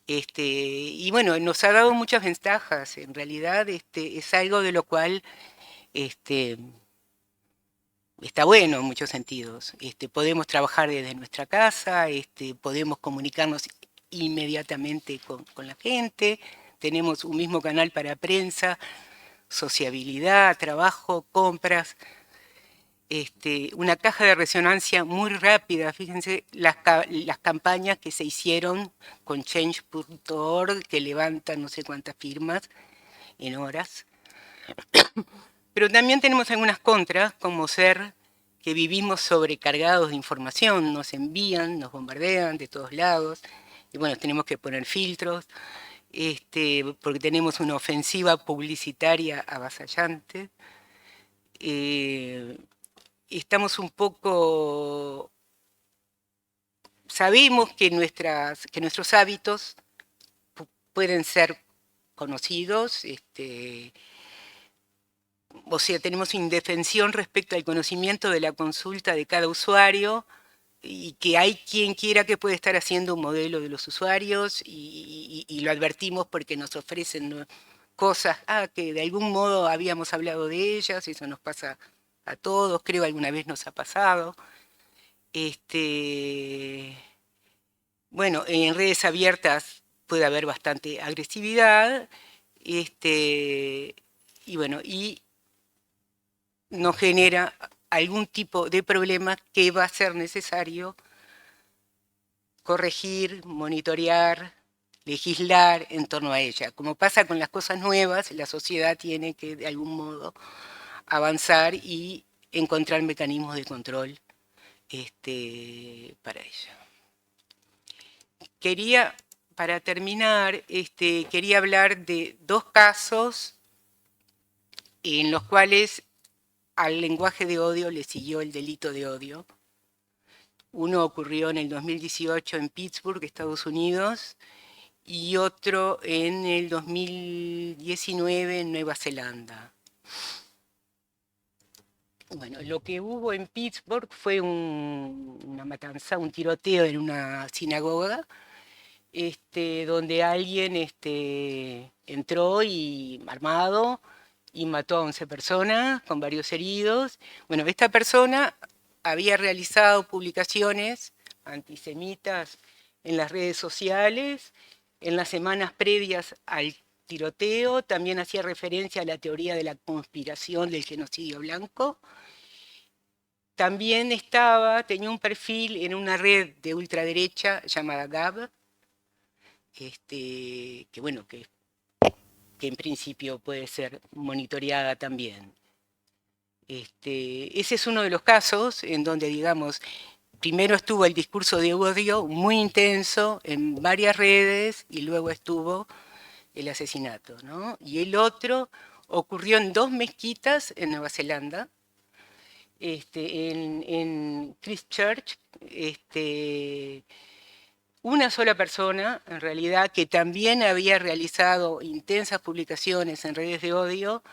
C: Y bueno, nos ha dado muchas ventajas. En realidad es algo de lo cual está bueno en muchos sentidos. Podemos trabajar desde nuestra casa, podemos comunicarnos inmediatamente con la gente, tenemos un mismo canal para prensa, sociabilidad, trabajo, compras, una caja de resonancia muy rápida. Fíjense las campañas que se hicieron con change.org, que levantan no sé cuántas firmas en horas. Pero también tenemos algunas contras, como ser que vivimos sobrecargados de información, nos envían, nos bombardean de todos lados, y bueno, tenemos que poner filtros, porque tenemos una ofensiva publicitaria avasallante. Estamos un poco... Sabemos que nuestros hábitos pueden ser conocidos, o sea, tenemos indefensión respecto al conocimiento de la consulta de cada usuario, y que hay quien quiera que puede estar haciendo un modelo de los usuarios, y lo advertimos porque nos ofrecen cosas que de algún modo habíamos hablado de ellas, eso nos pasa a todos, creo alguna vez nos ha pasado. Bueno, en redes abiertas puede haber bastante agresividad, y bueno, y nos genera algún tipo de problema que va a ser necesario corregir, monitorear, legislar en torno a ella. Como pasa con las cosas nuevas, la sociedad tiene que de algún modo avanzar y encontrar mecanismos de control para ello. Quería, para terminar, quería hablar de dos casos en los cuales al lenguaje de odio le siguió el delito de odio. Uno ocurrió en el 2018 en Pittsburgh, Estados Unidos, y otro en el 2019 en Nueva Zelanda. Bueno, lo que hubo en Pittsburgh fue una matanza, un tiroteo en una sinagoga, donde alguien entró armado y mató a 11 personas con varios heridos. Bueno, esta persona había realizado publicaciones antisemitas en las redes sociales en las semanas previas al tiroteo. También hacía referencia a la teoría de la conspiración del genocidio blanco. También tenía un perfil en una red de ultraderecha llamada Gab, que en principio puede ser monitoreada también. Ese es uno de los casos en donde, digamos, primero estuvo el discurso de odio muy intenso en varias redes y luego estuvo el asesinato, ¿no? Y el otro ocurrió en 2 mezquitas en Nueva Zelanda, en Christchurch, una sola persona, en realidad, que también había realizado intensas publicaciones en redes de odio,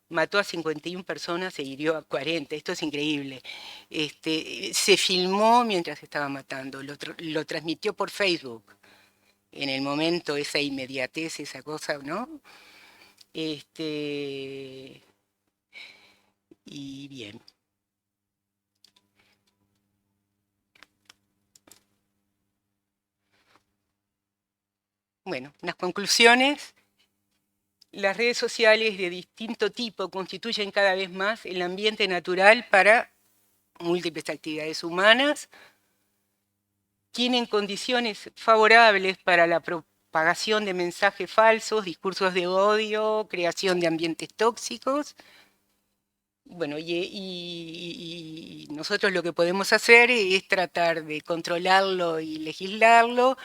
C: mató a 51 personas e hirió a 40. Esto es increíble. Se filmó mientras estaba matando, lo transmitió por Facebook. En el momento, esa inmediatez, esa cosa, ¿no? Y bien. Bueno, unas conclusiones. Las redes sociales de distinto tipo constituyen cada vez más el ambiente natural para múltiples actividades humanas. Tienen condiciones favorables para la propagación de mensajes falsos, discursos de odio, creación de ambientes tóxicos. Bueno, y nosotros lo que podemos hacer es tratar de controlarlo y legislarlo,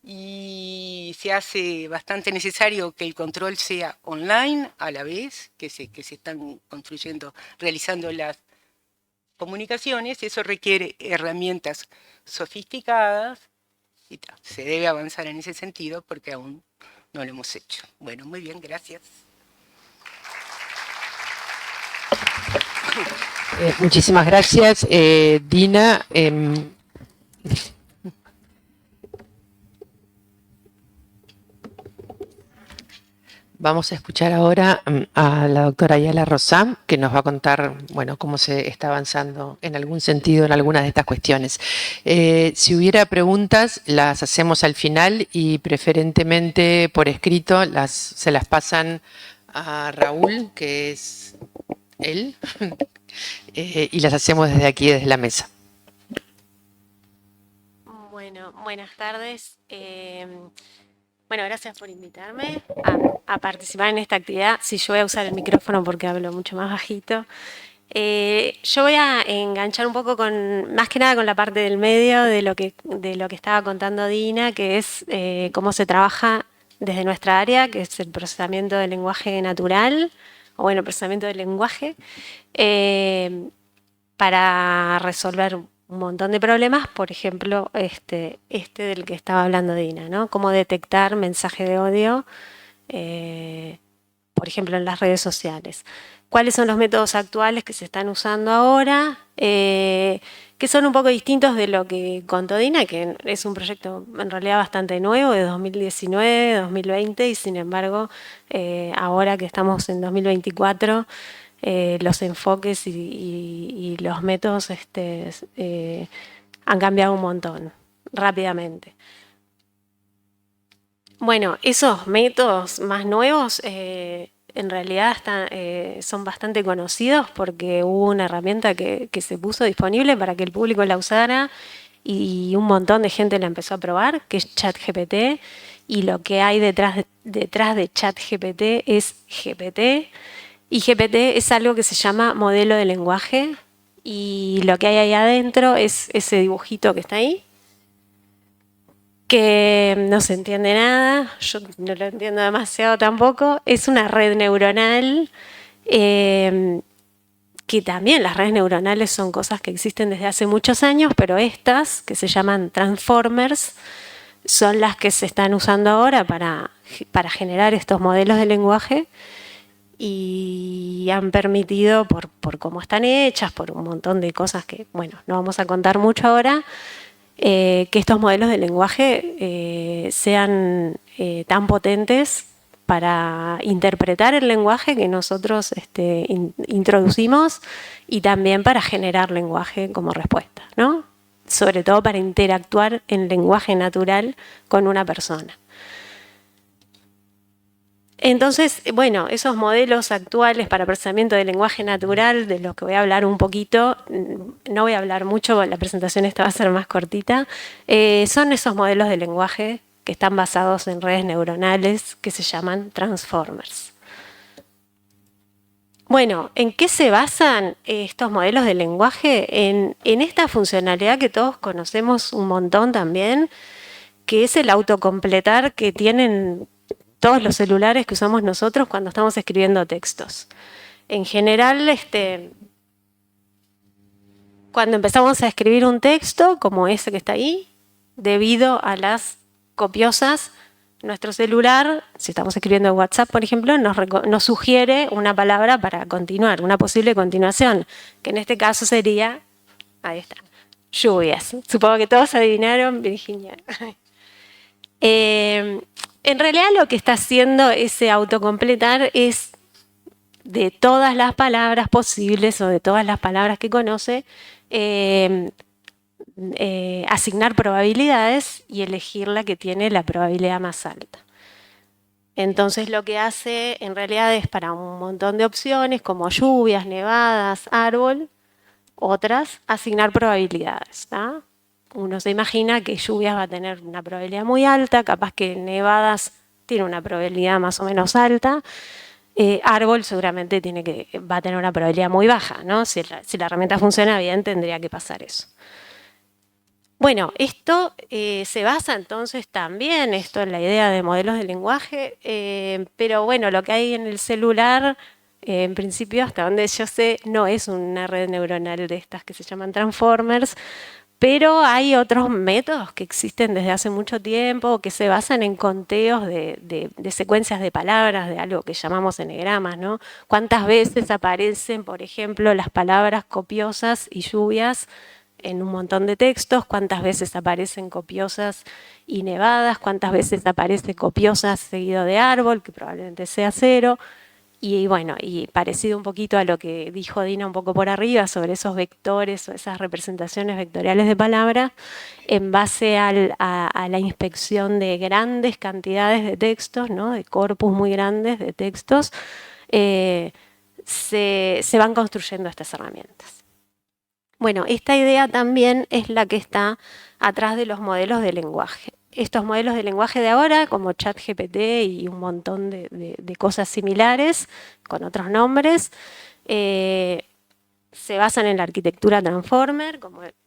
C: y se hace bastante necesario que el control sea online a la vez que se están realizando las comunicaciones. Eso requiere herramientas sofisticadas y se debe avanzar en ese sentido porque aún no lo hemos hecho. Bueno, muy bien, gracias.
B: Muchísimas gracias, Dina. Vamos a escuchar ahora a la doctora Ayala Rosam, que nos va a contar, bueno, cómo se está avanzando en algún sentido en algunas de estas cuestiones. Si hubiera preguntas, las hacemos al final y preferentemente por escrito se las pasan a Raúl, que es él, y las hacemos desde aquí, desde la mesa.
D: Bueno, buenas tardes. Bueno, gracias por invitarme a participar en esta actividad. Sí, yo voy a usar el micrófono porque hablo mucho más bajito. Yo voy a enganchar un poco más que nada con la parte del medio de lo que estaba contando Dina, que es cómo se trabaja desde nuestra área, que es el procesamiento del lenguaje natural, o bueno, el procesamiento del lenguaje, para resolver un montón de problemas, por ejemplo, del que estaba hablando Dina, ¿no? Cómo detectar mensaje de odio, por ejemplo, en las redes sociales. ¿Cuáles son los métodos actuales que se están usando ahora? Que son un poco distintos de lo que contó Dina, que es un proyecto en realidad bastante nuevo, de 2019, 2020, y sin embargo, ahora que estamos en 2024, los enfoques y los métodos han cambiado un montón, rápidamente. Bueno, esos métodos más nuevos en realidad son bastante conocidos porque hubo una herramienta que se puso disponible para que el público la usara y un montón de gente la empezó a probar, que es ChatGPT, y lo que hay detrás de ChatGPT es GPT, y GPT es algo que se llama modelo de lenguaje, y lo que hay ahí adentro es ese dibujito que está ahí, que no se entiende nada, yo no lo entiendo demasiado tampoco, es una red neuronal, que también las redes neuronales son cosas que existen desde hace muchos años, pero estas, que se llaman transformers, son las que se están usando ahora para generar estos modelos de lenguaje y han permitido, por cómo están hechas, por un montón de cosas que, bueno, no vamos a contar mucho ahora, que estos modelos de lenguaje sean tan potentes para interpretar el lenguaje que nosotros introducimos y también para generar lenguaje como respuesta, ¿no? Sobre todo para interactuar en lenguaje natural con una persona. Entonces, bueno, esos modelos actuales para procesamiento de lenguaje natural, de los que voy a hablar un poquito, no voy a hablar mucho, la presentación esta va a ser más cortita, son esos modelos de lenguaje que están basados en redes neuronales que se llaman transformers. Bueno, ¿en qué se basan estos modelos de lenguaje? En esta funcionalidad que todos conocemos un montón también, que es el autocompletar que tienen todos los celulares que usamos nosotros cuando estamos escribiendo textos. En general, cuando empezamos a escribir un texto, como ese que está ahí, debido a las copiosas, nuestro celular, si estamos escribiendo en WhatsApp, por ejemplo, nos sugiere una palabra para continuar, una posible continuación, que en este caso sería, ahí está, lluvias. Supongo que todos adivinaron, Virginia. En realidad lo que está haciendo ese autocompletar es de todas las palabras posibles o de todas las palabras que conoce, asignar probabilidades y elegir la que tiene la probabilidad más alta. Entonces lo que hace en realidad es para un montón de opciones como lluvias, nevadas, árbol, otras, asignar probabilidades, ¿tá? Uno se imagina que lluvias va a tener una probabilidad muy alta, capaz que nevadas tiene una probabilidad más o menos alta, árbol seguramente va a tener una probabilidad muy baja, ¿no? Si la herramienta funciona bien, tendría que pasar eso. Bueno, esto se basa entonces también en la idea de modelos de lenguaje, pero bueno, lo que hay en el celular, en principio, hasta donde yo sé, no es una red neuronal de estas que se llaman transformers, pero hay otros métodos que existen desde hace mucho tiempo que se basan en conteos de secuencias de palabras, de algo que llamamos enegramas, ¿no? ¿Cuántas veces aparecen, por ejemplo, las palabras copiosas y lluvias en un montón de textos? ¿Cuántas veces aparecen copiosas y nevadas? ¿Cuántas veces aparece copiosas seguido de árbol, que probablemente sea 0? Y bueno, y parecido un poquito a lo que dijo Dina un poco por arriba sobre esos vectores o esas representaciones vectoriales de palabras, en base a la inspección de grandes cantidades de textos, ¿no? De corpus muy grandes de textos, se van construyendo estas herramientas. Bueno, esta idea también es la que está atrás de los modelos de lenguaje. Estos modelos de lenguaje de ahora, como ChatGPT y un montón de cosas similares, con otros nombres, se basan en la arquitectura Transformer,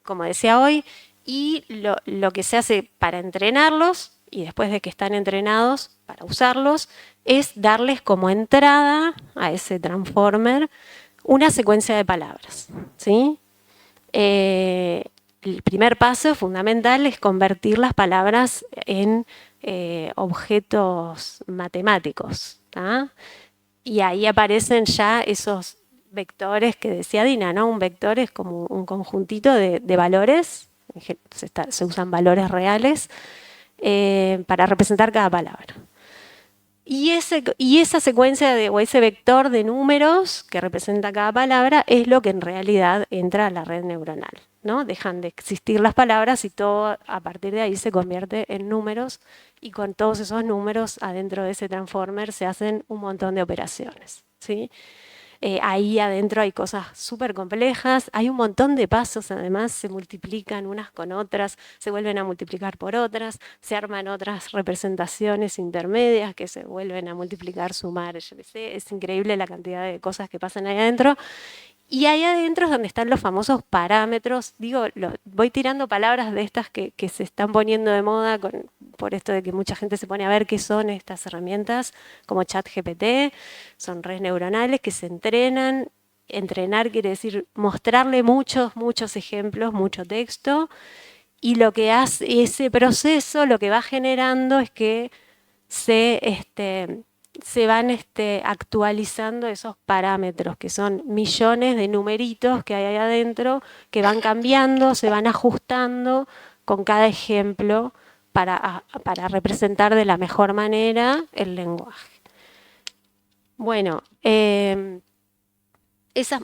D: como decía hoy, y lo que se hace para entrenarlos, y después de que están entrenados para usarlos, es darles como entrada a ese Transformer una secuencia de palabras, ¿sí? El primer paso fundamental es convertir las palabras en objetos matemáticos, ¿tá? Y ahí aparecen ya esos vectores que decía Dina, ¿no? Un vector es como un conjuntito de valores, se usan valores reales para representar cada palabra. Y esa secuencia o ese vector de números que representa cada palabra es lo que en realidad entra a la red neuronal, ¿no? Dejan de existir las palabras y todo a partir de ahí se convierte en números, y con todos esos números adentro de ese transformer se hacen un montón de operaciones, ¿sí? Ahí adentro hay cosas súper complejas, hay un montón de pasos, además se multiplican unas con otras, se vuelven a multiplicar por otras, se arman otras representaciones intermedias que se vuelven a multiplicar, sumar, yo qué sé, es increíble la cantidad de cosas que pasan ahí adentro. Y ahí adentro es donde están los famosos parámetros. Digo, voy tirando palabras de estas que se están poniendo de moda por esto de que mucha gente se pone a ver qué son estas herramientas, como ChatGPT, son redes neuronales que se entrenan. Entrenar quiere decir mostrarle muchos ejemplos, mucho texto, y lo que hace ese proceso, lo que va generando es que se van actualizando esos parámetros, que son millones de numeritos que hay ahí adentro, que van cambiando, se van ajustando con cada ejemplo para representar de la mejor manera el lenguaje. Bueno, esas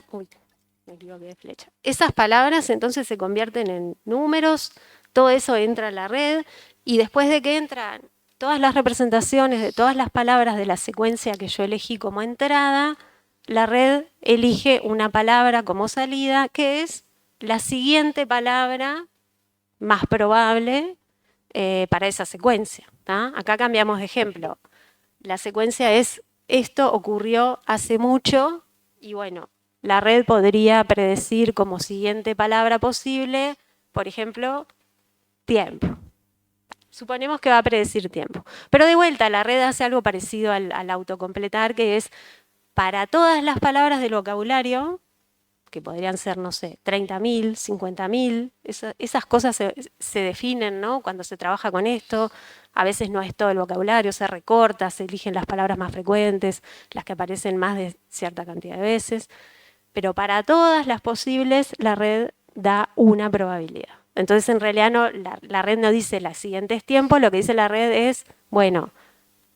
D: palabras entonces se convierten en números, todo eso entra a la red, y después de que entran todas las representaciones de todas las palabras de la secuencia que yo elegí como entrada, la red elige una palabra como salida, que es la siguiente palabra más probable para esa secuencia, ¿tá? Acá cambiamos de ejemplo. La secuencia es, esto ocurrió hace mucho, y bueno, la red podría predecir como siguiente palabra posible, por ejemplo, tiempo. Suponemos que va a predecir tiempo. Pero de vuelta, la red hace algo parecido al autocompletar, que es para todas las palabras del vocabulario, que podrían ser, no sé, 30.000, 50.000, esas cosas se definen, ¿no? Cuando se trabaja con esto, a veces no es todo el vocabulario, se recorta, se eligen las palabras más frecuentes, las que aparecen más de cierta cantidad de veces, pero para todas las posibles, la red da una probabilidad. Entonces, en realidad, la red no dice las siguientes tiempos, lo que dice la red es, bueno,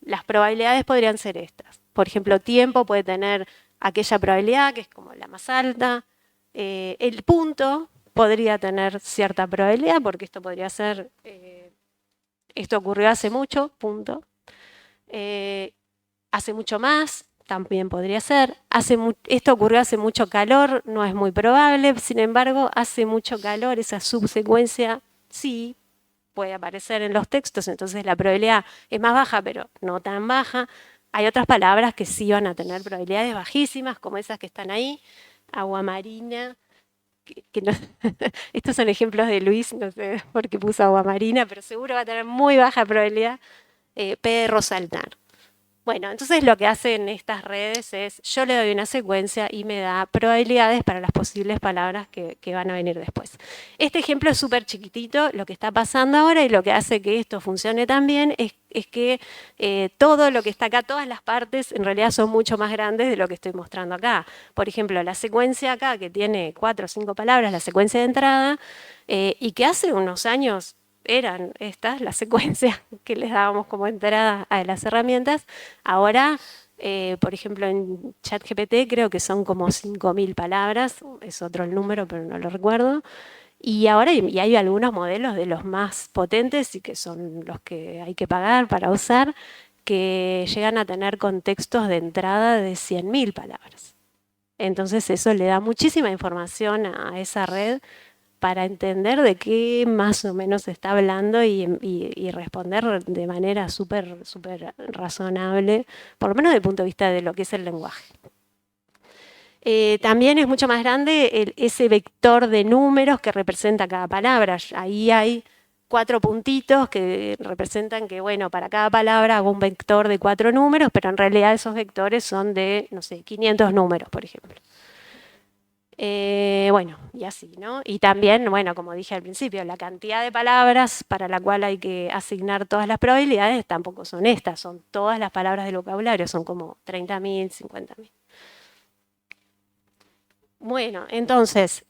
D: las probabilidades podrían ser estas. Por ejemplo, tiempo puede tener aquella probabilidad que es como la más alta. El punto podría tener cierta probabilidad, porque esto podría ser, esto ocurrió hace mucho, punto. Hace mucho más, también podría ser. Esto ocurrió hace mucho calor, no es muy probable, sin embargo, hace mucho calor, esa subsecuencia sí puede aparecer en los textos, entonces la probabilidad es más baja, pero no tan baja. Hay otras palabras que sí van a tener probabilidades bajísimas, como esas que están ahí, agua marina. No, estos son ejemplos de Luis, no sé por qué puso agua marina, pero seguro va a tener muy baja probabilidad. Perro saltar. Bueno, entonces lo que hacen estas redes es, yo le doy una secuencia y me da probabilidades para las posibles palabras que van a venir después. Este ejemplo es súper chiquitito, lo que está pasando ahora y lo que hace que esto funcione tan bien es que todo lo que está acá, todas las partes, en realidad son mucho más grandes de lo que estoy mostrando acá. Por ejemplo, la secuencia acá, que tiene 4 o 5 palabras, la secuencia de entrada, y que hace unos años eran estas las secuencias que les dábamos como entrada a las herramientas. Ahora, por ejemplo, en ChatGPT creo que son como 5.000 palabras, es otro el número, pero no lo recuerdo. Y ahora hay algunos modelos de los más potentes y que son los que hay que pagar para usar, que llegan a tener contextos de entrada de 100.000 palabras. Entonces eso le da muchísima información a esa red para entender de qué más o menos se está hablando y responder de manera súper razonable, por lo menos desde el punto de vista de lo que es el lenguaje. También es mucho más grande ese vector de números que representa cada palabra. Ahí hay 4 puntitos que representan que, bueno, para cada palabra hago un vector de 4 números, pero en realidad esos vectores son de, no sé, 500 números, por ejemplo. Bueno, y así, ¿no? Y también, bueno, como dije al principio, la cantidad de palabras para la cual hay que asignar todas las probabilidades tampoco son estas, son todas las palabras del vocabulario, son como 30.000, 50.000. Bueno, entonces,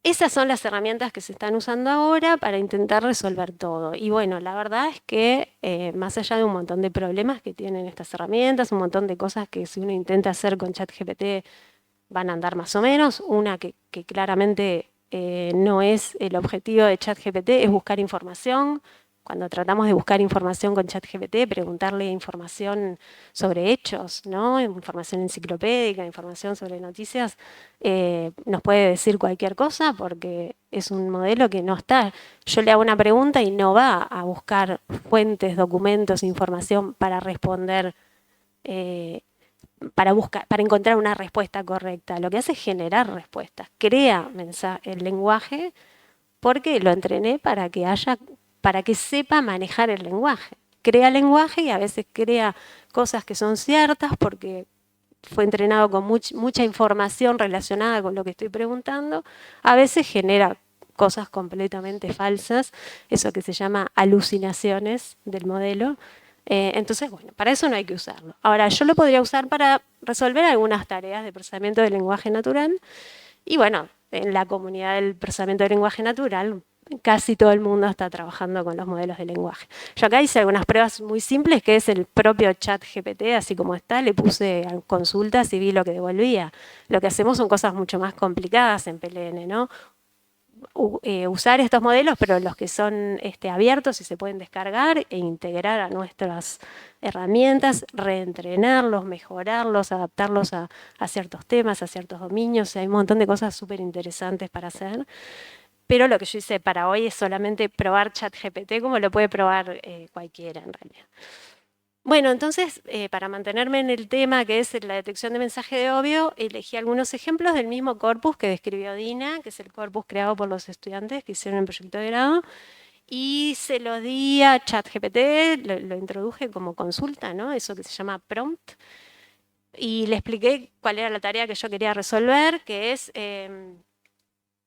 D: esas son las herramientas que se están usando ahora para intentar resolver todo. Y bueno, la verdad es que más allá de un montón de problemas que tienen estas herramientas, un montón de cosas que si uno intenta hacer con ChatGPT van a andar más o menos. Una que claramente no es el objetivo de ChatGPT es buscar información. cuando tratamos de buscar información con ChatGPT, preguntarle información sobre hechos, ¿no? Información enciclopédica, información sobre noticias, nos puede decir cualquier cosa porque es un modelo que no está. Yo le hago una pregunta y no va a buscar fuentes, documentos, información para responder, para encontrar una respuesta correcta. Lo que hace es generar respuestas, crea el lenguaje porque lo entrené para que sepa manejar el lenguaje. Crea lenguaje y a veces crea cosas que son ciertas porque fue entrenado con mucha información relacionada con lo que estoy preguntando. A veces genera cosas completamente falsas, eso que se llama alucinaciones del modelo. Entonces, bueno, para eso no hay que usarlo. Ahora, yo lo podría usar para resolver algunas tareas de procesamiento del lenguaje natural. Y bueno, en la comunidad del procesamiento del lenguaje natural, casi todo el mundo está trabajando con los modelos de lenguaje. Yo acá hice algunas pruebas muy simples, que es el propio ChatGPT, así como está, le puse consultas y vi lo que devolvía. Lo que hacemos son cosas mucho más complicadas en PLN, ¿no? Usar estos modelos, pero los que son abiertos y se pueden descargar e integrar a nuestras herramientas, reentrenarlos, mejorarlos, adaptarlos a ciertos temas, a ciertos dominios. Hay un montón de cosas súper interesantes para hacer. Pero lo que yo hice para hoy es solamente probar ChatGPT como lo puede probar cualquiera en realidad. Bueno, entonces, para mantenerme en el tema que es la detección de mensaje de obvio, elegí algunos ejemplos del mismo corpus que describió Dina, que es el corpus creado por los estudiantes que hicieron el proyecto de grado, y se lo di a ChatGPT, lo introduje como consulta, ¿no? Eso que se llama prompt, y le expliqué cuál era la tarea que yo quería resolver, que es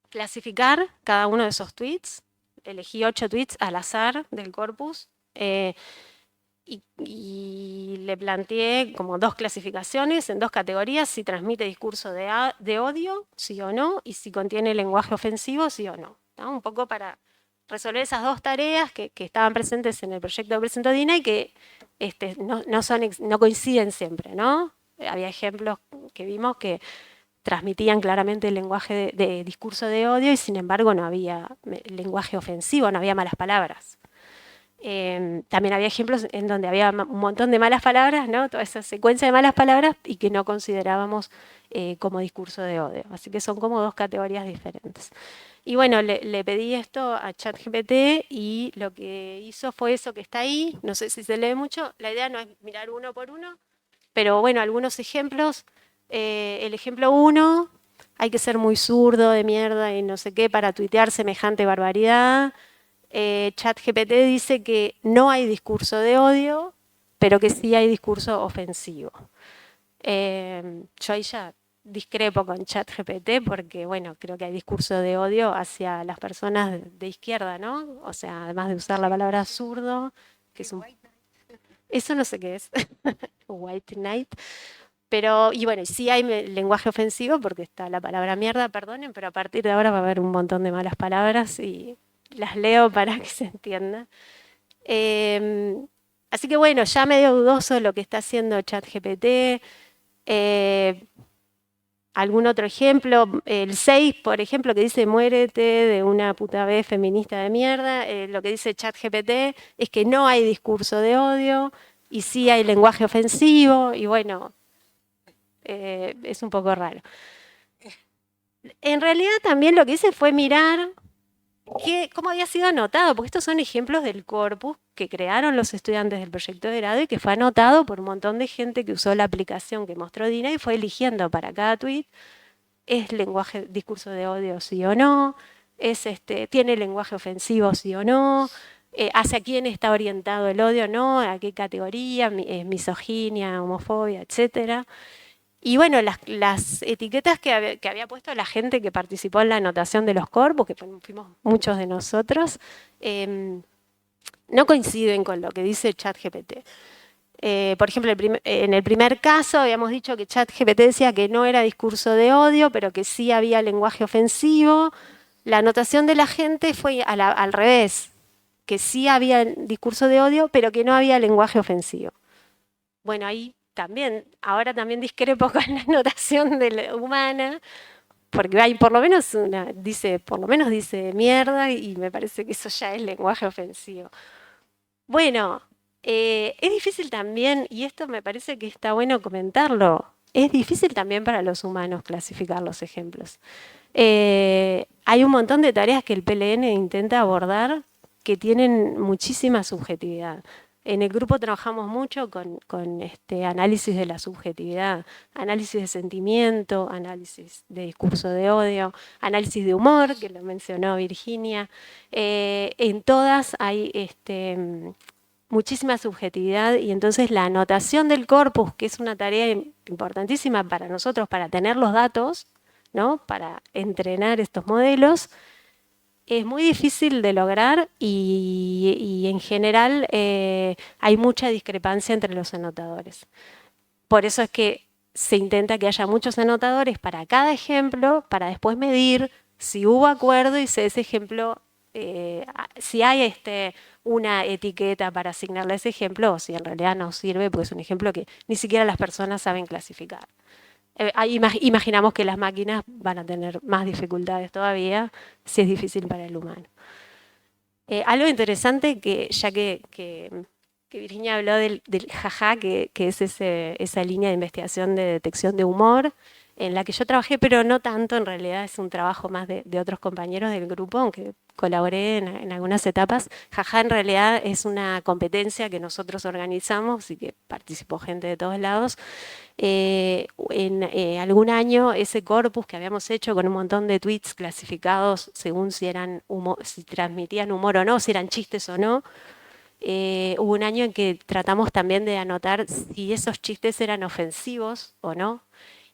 D: clasificar cada uno de esos tweets. Elegí 8 tweets al azar del corpus, y le planteé como 2 clasificaciones en 2 categorías: si transmite discurso de odio, sí o no, y si contiene lenguaje ofensivo, sí o no, ¿no? Un poco para resolver esas 2 tareas que estaban presentes en el proyecto que presentó Dina y que no coinciden siempre, ¿no? Había ejemplos que vimos que transmitían claramente el lenguaje de discurso de odio y sin embargo no había lenguaje ofensivo, no había malas palabras. También había ejemplos en donde había un montón de malas palabras, ¿no? Toda esa secuencia de malas palabras y que no considerábamos como discurso de odio. Así que son como 2 categorías diferentes. Y bueno, le pedí esto a ChatGPT y lo que hizo fue eso que está ahí. No sé si se lee mucho. La idea no es mirar uno por uno, pero bueno, algunos ejemplos. El ejemplo 1, hay que ser muy zurdo de mierda y no sé qué para tuitear semejante barbaridad. ChatGPT dice que no hay discurso de odio, pero que sí hay discurso ofensivo. Yo ahí ya discrepo con ChatGPT porque, bueno, creo que hay discurso de odio hacia las personas de izquierda, ¿no? O sea, además de usar la palabra zurdo, que es un... Eso no sé qué es, white knight. Pero, y bueno, sí hay lenguaje ofensivo porque está la palabra mierda, perdonen, pero a partir de ahora va a haber un montón de malas palabras y las leo para que se entienda. Así que bueno, ya medio dudoso lo que está haciendo ChatGPT. Algún otro ejemplo, el 6, por ejemplo, que dice muérete de una puta vez feminista de mierda. Lo que dice ChatGPT es que no hay discurso de odio y sí hay lenguaje ofensivo y bueno, es un poco raro. En realidad también lo que hice fue mirar cómo había sido anotado, porque estos son ejemplos del corpus que crearon los estudiantes del proyecto de grado y que fue anotado por un montón de gente que usó la aplicación que mostró Dina y fue eligiendo para cada tweet, ¿es lenguaje, discurso de odio sí o no? ¿Tiene lenguaje ofensivo sí o no? ¿Hacia quién está orientado el odio o no? ¿A qué categoría? Misoginia, homofobia, etcétera. Y bueno, las etiquetas que había puesto la gente que participó en la anotación de los corpus, que fuimos muchos de nosotros, no coinciden con lo que dice ChatGPT. Por ejemplo, en el primer caso habíamos dicho que ChatGPT decía que no era discurso de odio, pero que sí había lenguaje ofensivo. La anotación de la gente fue al revés, que sí había discurso de odio, pero que no había lenguaje ofensivo. Bueno, ahí ahora también discrepo con la anotación de la humana, porque hay por lo menos dice mierda y me parece que eso ya es lenguaje ofensivo. Bueno, es difícil también, y esto me parece que está bueno comentarlo, es difícil también para los humanos clasificar los ejemplos. Hay un montón de tareas que el PLN intenta abordar que tienen muchísima subjetividad. En el grupo trabajamos mucho con análisis de la subjetividad, análisis de sentimiento, análisis de discurso de odio, análisis de humor, que lo mencionó Virginia. En todas hay muchísima subjetividad y entonces la anotación del corpus, que es una tarea importantísima para nosotros, para tener los datos, ¿no? Para entrenar estos modelos, es muy difícil de lograr y en general hay mucha discrepancia entre los anotadores. Por eso es que se intenta que haya muchos anotadores para cada ejemplo, para después medir si hubo acuerdo y si ese ejemplo, si hay una etiqueta para asignarle a ese ejemplo o si en realidad no sirve porque es un ejemplo que ni siquiera las personas saben clasificar. Imaginamos que las máquinas van a tener más dificultades todavía si es difícil para el humano. Algo interesante que ya que Virginia habló del jaja, que es esa línea de investigación de detección de humor, en la que yo trabajé, pero no tanto, en realidad es un trabajo más de otros compañeros del grupo, aunque colaboré en algunas etapas. Jaja en realidad es una competencia que nosotros organizamos y que participó gente de todos lados. En algún año ese corpus que habíamos hecho con un montón de tweets clasificados según si si transmitían humor o no, si eran chistes o no, hubo un año en que tratamos también de anotar si esos chistes eran ofensivos o no,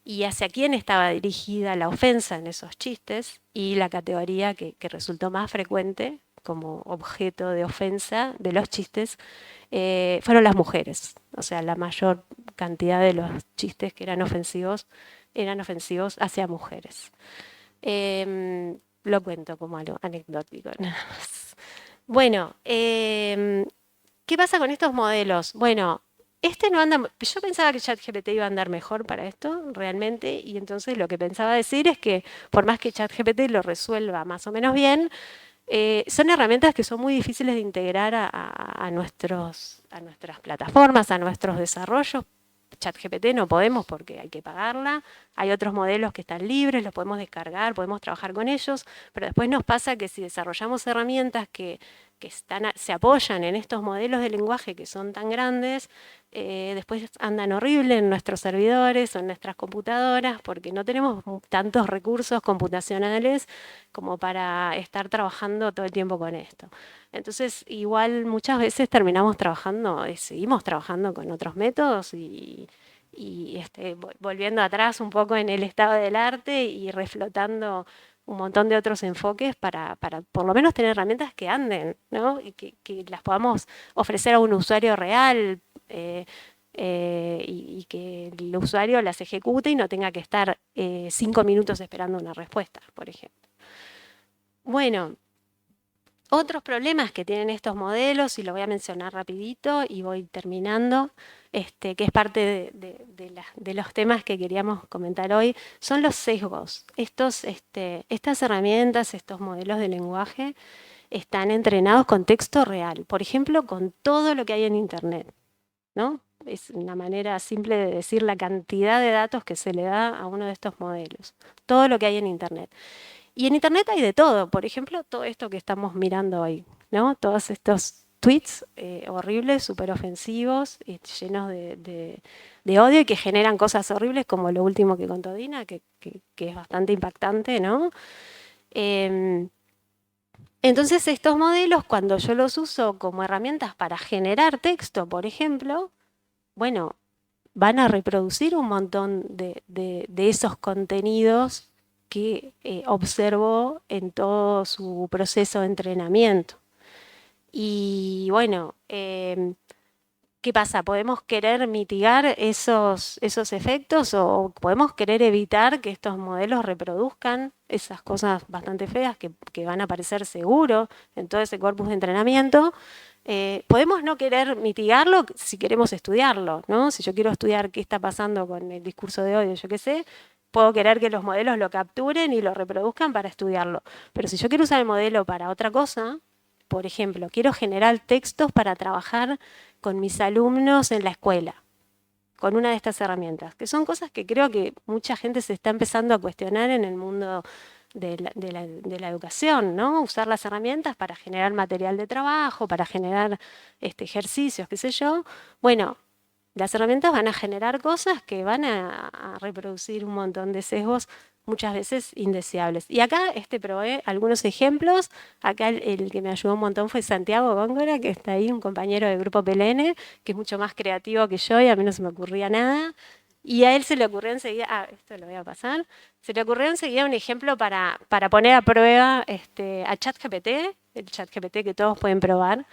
D: y hacia quién estaba dirigida la ofensa en esos chistes, y la categoría que resultó más frecuente como objeto de ofensa de los chistes fueron las mujeres. O sea, la mayor cantidad de los chistes que eran ofensivos hacia mujeres. Lo cuento como algo anecdótico, nada más. Bueno, ¿qué pasa con estos modelos? Bueno, no anda. Yo pensaba que ChatGPT iba a andar mejor para esto, realmente, y entonces lo que pensaba decir es que por más que ChatGPT lo resuelva más o menos bien, son herramientas que son muy difíciles de integrar a nuestras plataformas, a nuestros desarrollos. ChatGPT no podemos porque hay que pagarla. Hay otros modelos que están libres, los podemos descargar, podemos trabajar con ellos, pero después nos pasa que si desarrollamos herramientas que se apoyan en estos modelos de lenguaje que son tan grandes, después andan horrible en nuestros servidores o en nuestras computadoras porque no tenemos tantos recursos computacionales como para estar trabajando todo el tiempo con esto. Entonces, igual muchas veces terminamos trabajando, seguimos trabajando con otros métodos y volviendo atrás un poco en el estado del arte y reflotando un montón de otros enfoques para por lo menos tener herramientas que anden, ¿no? Y que las podamos ofrecer a un usuario real y que el usuario las ejecute y no tenga que estar 5 minutos esperando una respuesta, por ejemplo. Bueno, otros problemas que tienen estos modelos, y lo voy a mencionar rapidito y voy terminando, que es parte de los temas que queríamos comentar hoy, son los sesgos. Estas herramientas, estos modelos de lenguaje, están entrenados con texto real, por ejemplo, con todo lo que hay en Internet, ¿no? Es una manera simple de decir la cantidad de datos que se le da a uno de estos modelos, todo lo que hay en Internet. Y en Internet hay de todo, por ejemplo, todo esto que estamos mirando hoy, ¿no? Todos estos tweets horribles, súper ofensivos, llenos de odio y que generan cosas horribles como lo último que contó Dina, que es bastante impactante, ¿no? Entonces estos modelos, cuando yo los uso como herramientas para generar texto, por ejemplo, bueno, van a reproducir un montón de esos contenidos que observo en todo su proceso de entrenamiento. Y bueno, ¿qué pasa? ¿Podemos querer mitigar esos efectos o podemos querer evitar que estos modelos reproduzcan esas cosas bastante feas que van a aparecer seguro en todo ese corpus de entrenamiento? Podemos no querer mitigarlo si queremos estudiarlo, ¿no? Si yo quiero estudiar qué está pasando con el discurso de odio, yo qué sé, puedo querer que los modelos lo capturen y lo reproduzcan para estudiarlo. Pero si yo quiero usar el modelo para otra cosa, por ejemplo, quiero generar textos para trabajar con mis alumnos en la escuela, con una de estas herramientas, que son cosas que creo que mucha gente se está empezando a cuestionar en el mundo de la educación, ¿no? Usar las herramientas para generar material de trabajo, para generar ejercicios, qué sé yo. Bueno, las herramientas van a generar cosas que van a reproducir un montón de sesgos, muchas veces indeseables. Y acá probé algunos ejemplos. Acá el que me ayudó un montón fue Santiago Góngora, que está ahí, un compañero del grupo PLN, que es mucho más creativo que yo y a mí no se me ocurría nada. Y a él se le ocurrió enseguida, esto lo voy a pasar, se le ocurrió enseguida un ejemplo para poner a prueba a ChatGPT, el ChatGPT que todos pueden probar.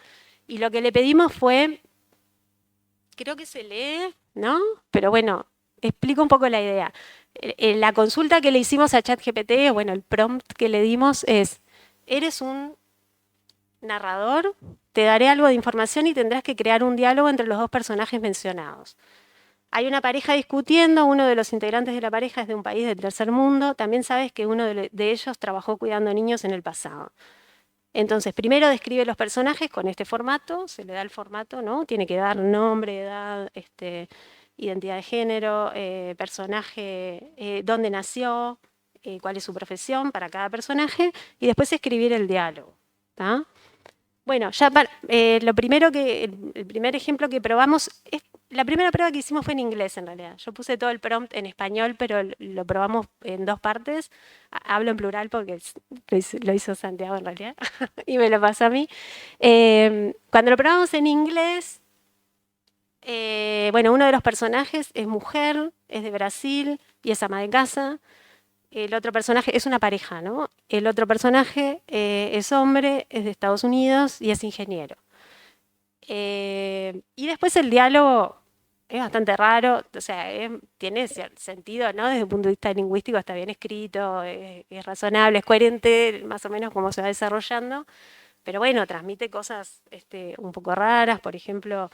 D: Y lo que le pedimos fue, creo que se lee, ¿no? Pero bueno, explico un poco la idea. La consulta que le hicimos a ChatGPT, bueno, el prompt que le dimos es, eres un narrador, te daré algo de información y tendrás que crear un diálogo entre los dos personajes mencionados. Hay una pareja discutiendo, uno de los integrantes de la pareja es de un país del tercer mundo, también sabes que uno de ellos trabajó cuidando niños en el pasado. Entonces, primero describe los personajes con este formato, se le da el formato, ¿no? Tiene que dar nombre, edad, identidad de género, personaje, dónde nació, cuál es su profesión para cada personaje, y después escribir el diálogo, ¿tá? Bueno, ya el primer ejemplo que probamos, la primera prueba que hicimos fue en inglés en realidad. Yo puse todo el prompt en español, pero lo probamos en dos partes. Hablo en plural porque lo hizo Santiago en realidad y me lo pasó a mí. Cuando lo probamos en inglés, bueno, uno de los personajes es mujer, es de Brasil y es ama de casa. El otro personaje es una pareja, ¿no? El otro personaje es hombre, es de Estados Unidos y es ingeniero. Y después el diálogo es bastante raro, o sea, tiene sentido, ¿no? Desde el punto de vista lingüístico está bien escrito, es razonable, es coherente, más o menos cómo se va desarrollando, pero bueno, transmite cosas un poco raras, por ejemplo,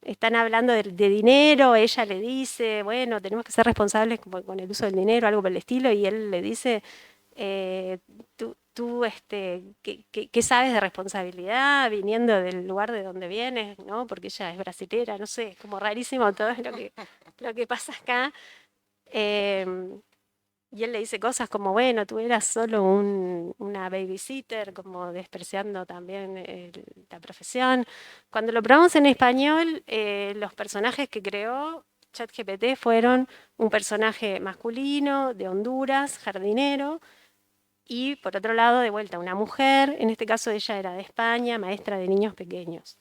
D: están hablando de dinero, ella le dice, bueno, tenemos que ser responsables con el uso del dinero, algo por el estilo, y él le dice, tú ¿qué sabes de responsabilidad viniendo del lugar de donde vienes, ¿no? Porque ella es brasilera, no sé, es como rarísimo todo lo que pasa acá. Y él le dice cosas como, bueno, tú eras solo una babysitter, como despreciando también la profesión. Cuando lo probamos en español, los personajes que creó ChatGPT fueron un personaje masculino de Honduras, jardinero, y por otro lado, de vuelta, una mujer, en este caso ella era de España, maestra de niños pequeños.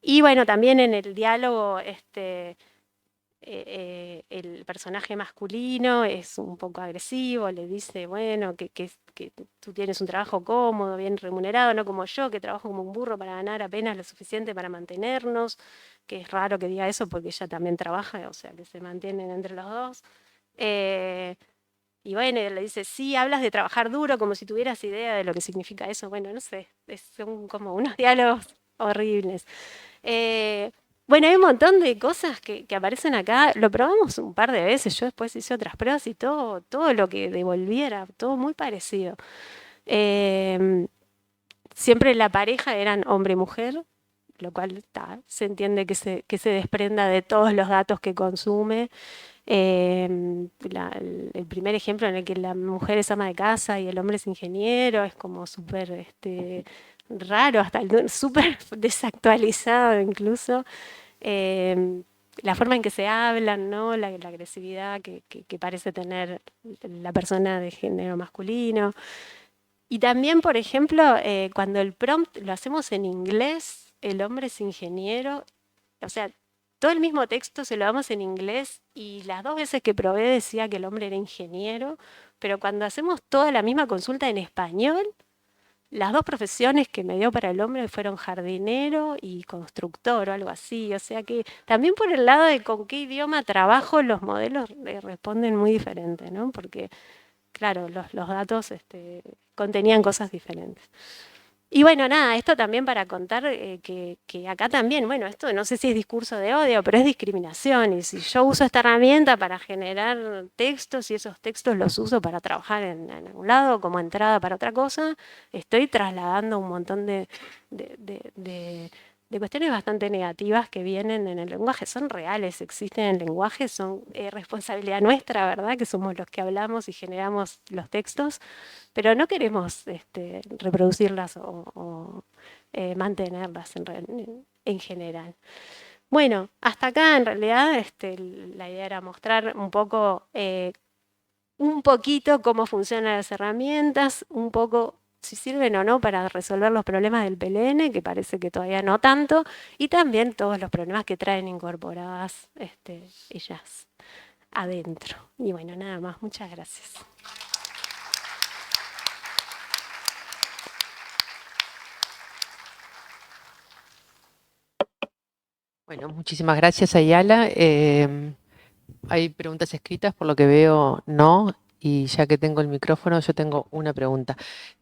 D: Y bueno, también en el diálogo, el personaje masculino es un poco agresivo, le dice, bueno, que tú tienes un trabajo cómodo, bien remunerado, no como yo, que trabajo como un burro para ganar apenas lo suficiente para mantenernos, que es raro que diga eso porque ella también trabaja, o sea, que se mantienen entre los dos. Y bueno, le dice, sí, hablas de trabajar duro como si tuvieras idea de lo que significa eso. Bueno, no sé, son como unos diálogos horribles. Bueno, hay un montón de cosas que aparecen acá. Lo probamos un par de veces. Yo después hice otras pruebas y todo lo que devolviera, todo muy parecido. Siempre la pareja eran hombre y mujer, lo cual se entiende que se desprenda de todos los datos que consume. El primer ejemplo en el que la mujer es ama de casa y el hombre es ingeniero es como súper raro, hasta súper desactualizado incluso. La forma en que se hablan, ¿no? La agresividad que parece tener la persona de género masculino. Y también, por ejemplo, cuando el prompt lo hacemos en inglés, el hombre es ingeniero, o sea, todo el mismo texto se lo damos en inglés y las dos veces que probé decía que el hombre era ingeniero, pero cuando hacemos toda la misma consulta en español, las dos profesiones que me dio para el hombre fueron jardinero y constructor o algo así. O sea que también por el lado de con qué idioma trabajo, los modelos responden muy diferente, ¿no? Porque, claro, los datos contenían cosas diferentes. Y bueno, nada, esto también para contar que acá también, bueno, esto no sé si es discurso de odio, pero es discriminación. Y si yo uso esta herramienta para generar textos y esos textos los uso para trabajar en algún lado como entrada para otra cosa, estoy trasladando un montón de, de- de- de cuestiones bastante negativas que vienen en el lenguaje. Son reales, existen en el lenguaje, son responsabilidad nuestra, ¿verdad? Que somos los que hablamos y generamos los textos, pero no queremos reproducirlas o mantenerlas en general. Bueno, hasta acá en realidad la idea era mostrar un poquito cómo funcionan las herramientas, un poco si sirven o no para resolver los problemas del PLN, que parece que todavía no tanto, y también todos los problemas que traen incorporadas ellas adentro. Y bueno, nada más, muchas gracias.
B: Bueno, muchísimas gracias, Ayala. Hay preguntas escritas, por lo que veo, no. Y ya que tengo el micrófono, yo tengo una pregunta.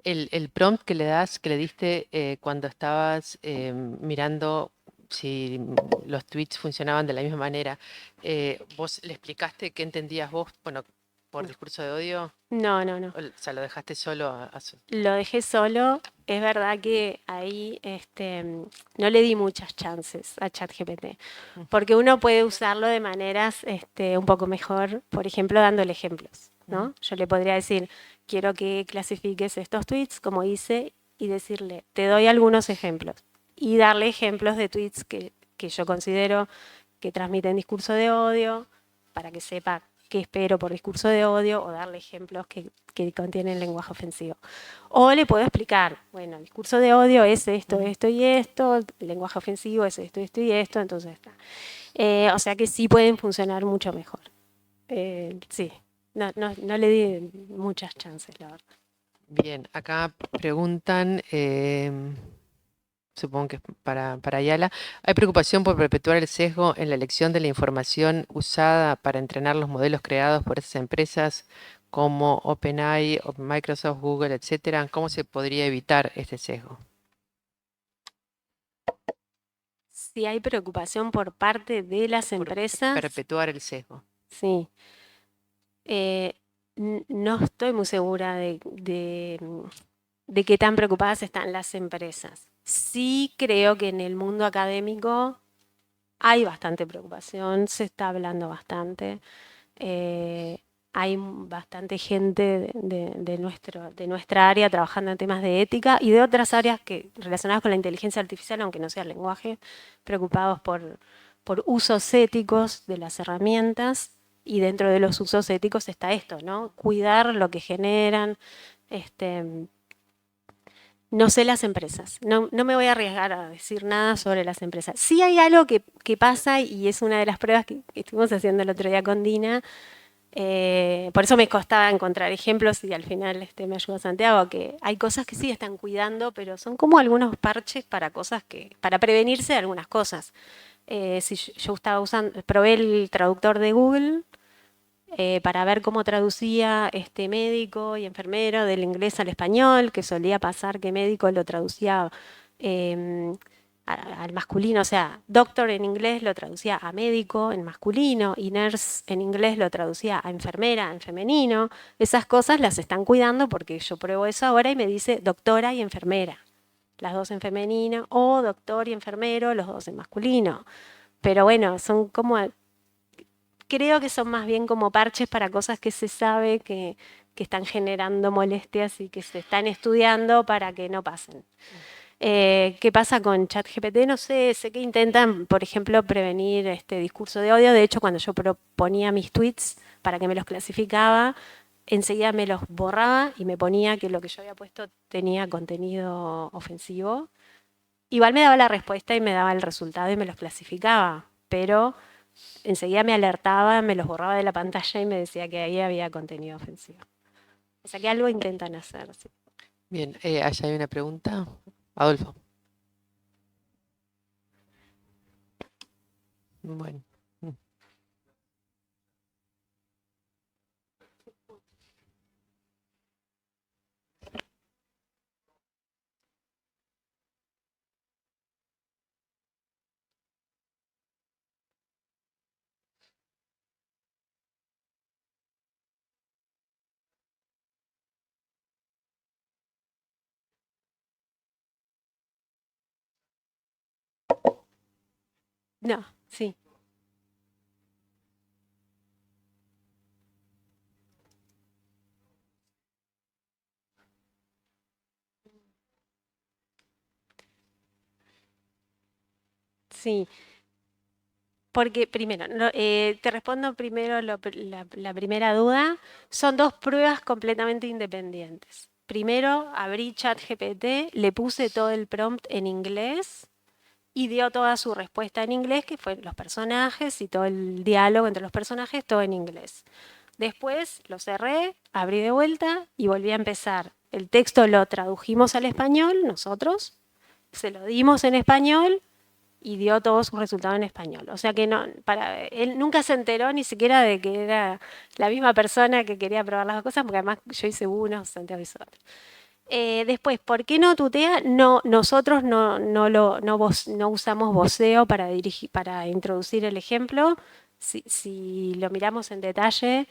B: El prompt que le das, que le diste cuando estabas mirando si los tweets funcionaban de la misma manera, ¿vos le explicaste qué entendías vos, bueno, por discurso de odio?
D: No, no, no.
B: O sea, lo dejaste solo a
D: Lo dejé solo. Es verdad que ahí no le di muchas chances a ChatGPT, porque uno puede usarlo de maneras un poco mejor, por ejemplo, dándole ejemplos, ¿no? Yo le podría decir, quiero que clasifiques estos tweets como hice y decirle, te doy algunos ejemplos y darle ejemplos de tweets que yo considero que transmiten discurso de odio para que sepa qué espero por discurso de odio o darle ejemplos que contienen lenguaje ofensivo. O le puedo explicar, bueno, el discurso de odio es esto, esto y esto, el lenguaje ofensivo es esto, esto y esto, entonces está. O sea que sí pueden funcionar mucho mejor. Sí, no le di muchas chances, la verdad.
B: Bien, acá preguntan, supongo que es para Ayala, ¿hay preocupación por perpetuar el sesgo en la elección de la información usada para entrenar los modelos creados por esas empresas como OpenAI, Microsoft, Google, etcétera? ¿Cómo se podría evitar este sesgo?
D: Si hay preocupación por parte de las
B: Por
D: empresas,
B: perpetuar el sesgo.
D: sí. Eh, no estoy muy segura de qué tan preocupadas están las empresas. Sí creo que en el mundo académico hay bastante preocupación, se está hablando bastante. eh, Hay bastante gente de nuestra área trabajando en temas de ética y de otras áreas relacionadas con la inteligencia artificial, aunque no sea el lenguaje, preocupados por usos éticos de las herramientas. Y dentro de los usos éticos está esto, ¿no? Cuidar lo que generan. Este, no sé las empresas, no me voy a arriesgar a decir nada sobre las empresas. Sí hay algo que pasa y es una de las pruebas que estuvimos haciendo el otro día con Dina. Por eso me costaba encontrar ejemplos y al final me ayudó Santiago, que hay cosas que sí están cuidando, pero son como algunos parches para cosas para prevenirse de algunas cosas. Si yo estaba usando, probé el traductor de Google para ver cómo traducía este médico y enfermero del inglés al español, que solía pasar que médico lo traducía eh, al masculino, o sea, doctor en inglés lo traducía a médico en masculino y nurse en inglés lo traducía a enfermera en femenino. Esas cosas las están cuidando porque yo pruebo eso ahora y me dice doctora y enfermera, las dos en femenino, o doctor y enfermero, los dos en masculino. Pero bueno, son como creo que son más bien como parches para cosas que se sabe que están generando molestias y que se están estudiando para que no pasen. ¿Qué pasa con ChatGPT? No sé, sé que intentan, por ejemplo, prevenir este discurso de odio. De hecho, cuando yo proponía mis tweets para que me los clasificaba, enseguida me los borraba y me ponía que lo que yo había puesto tenía contenido ofensivo. Igual me daba la respuesta y me daba el resultado y me los clasificaba, pero enseguida me alertaba, me los borraba de la pantalla y me decía que ahí había contenido ofensivo. O sea que algo intentan hacer. Sí.
B: Bien, allá hay una pregunta. Adolfo. Bueno.
D: No, sí. Sí, porque primero, te respondo primero la primera duda. Son dos pruebas completamente independientes. Primero, abrí ChatGPT, le puse todo el prompt en inglés y dio toda su respuesta en inglés, que fue los personajes y todo el diálogo entre los personajes, todo en inglés. Después lo cerré, abrí de vuelta y volví a empezar. El texto lo tradujimos al español, nosotros, se lo dimos en español y dio todo su resultado en español. O sea que no, él nunca se enteró ni siquiera de que era la misma persona que quería probar las dos cosas, porque además yo hice uno, Santiago hizo otro. Después, ¿por qué no tutea? No, nosotros no usamos voceo para para introducir el ejemplo. Si lo miramos en detalle,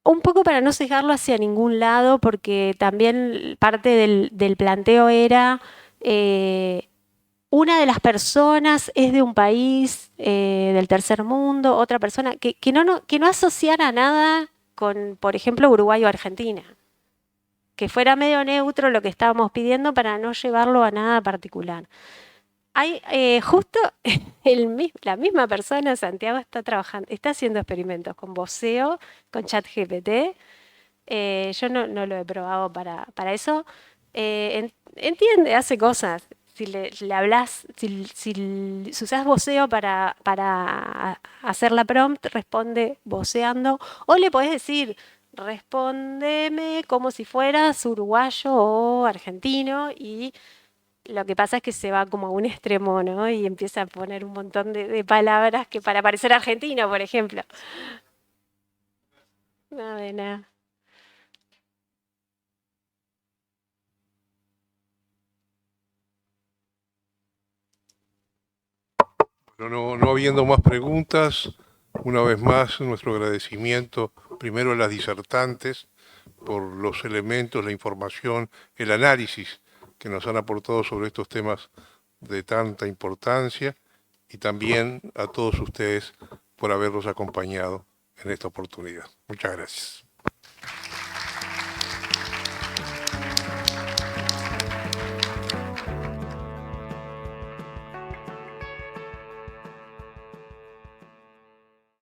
D: un poco para no sesgarlo hacia ningún lado, porque también parte del planteo era, una de las personas es de un país del tercer mundo, otra persona, que no asociara nada con, por ejemplo, Uruguay o Argentina. Que fuera medio neutro lo que estábamos pidiendo para no llevarlo a nada particular. Hay justo la misma persona, Santiago, está haciendo experimentos con voceo, con ChatGPT. Yo no lo he probado para eso. Entiende, hace cosas. Si le hablas, si usas voceo para hacer la prompt, responde voceando. O le podés decir, respóndeme como si fueras uruguayo o argentino. Y lo que pasa es que se va como a un extremo, ¿no? Y empieza a poner un montón de palabras que para parecer argentino, por ejemplo. No, de nada.
A: Bueno, no habiendo más preguntas, una vez más nuestro agradecimiento primero a las disertantes por los elementos, la información, el análisis que nos han aportado sobre estos temas de tanta importancia y también a todos ustedes por habernos acompañado en esta oportunidad. Muchas gracias.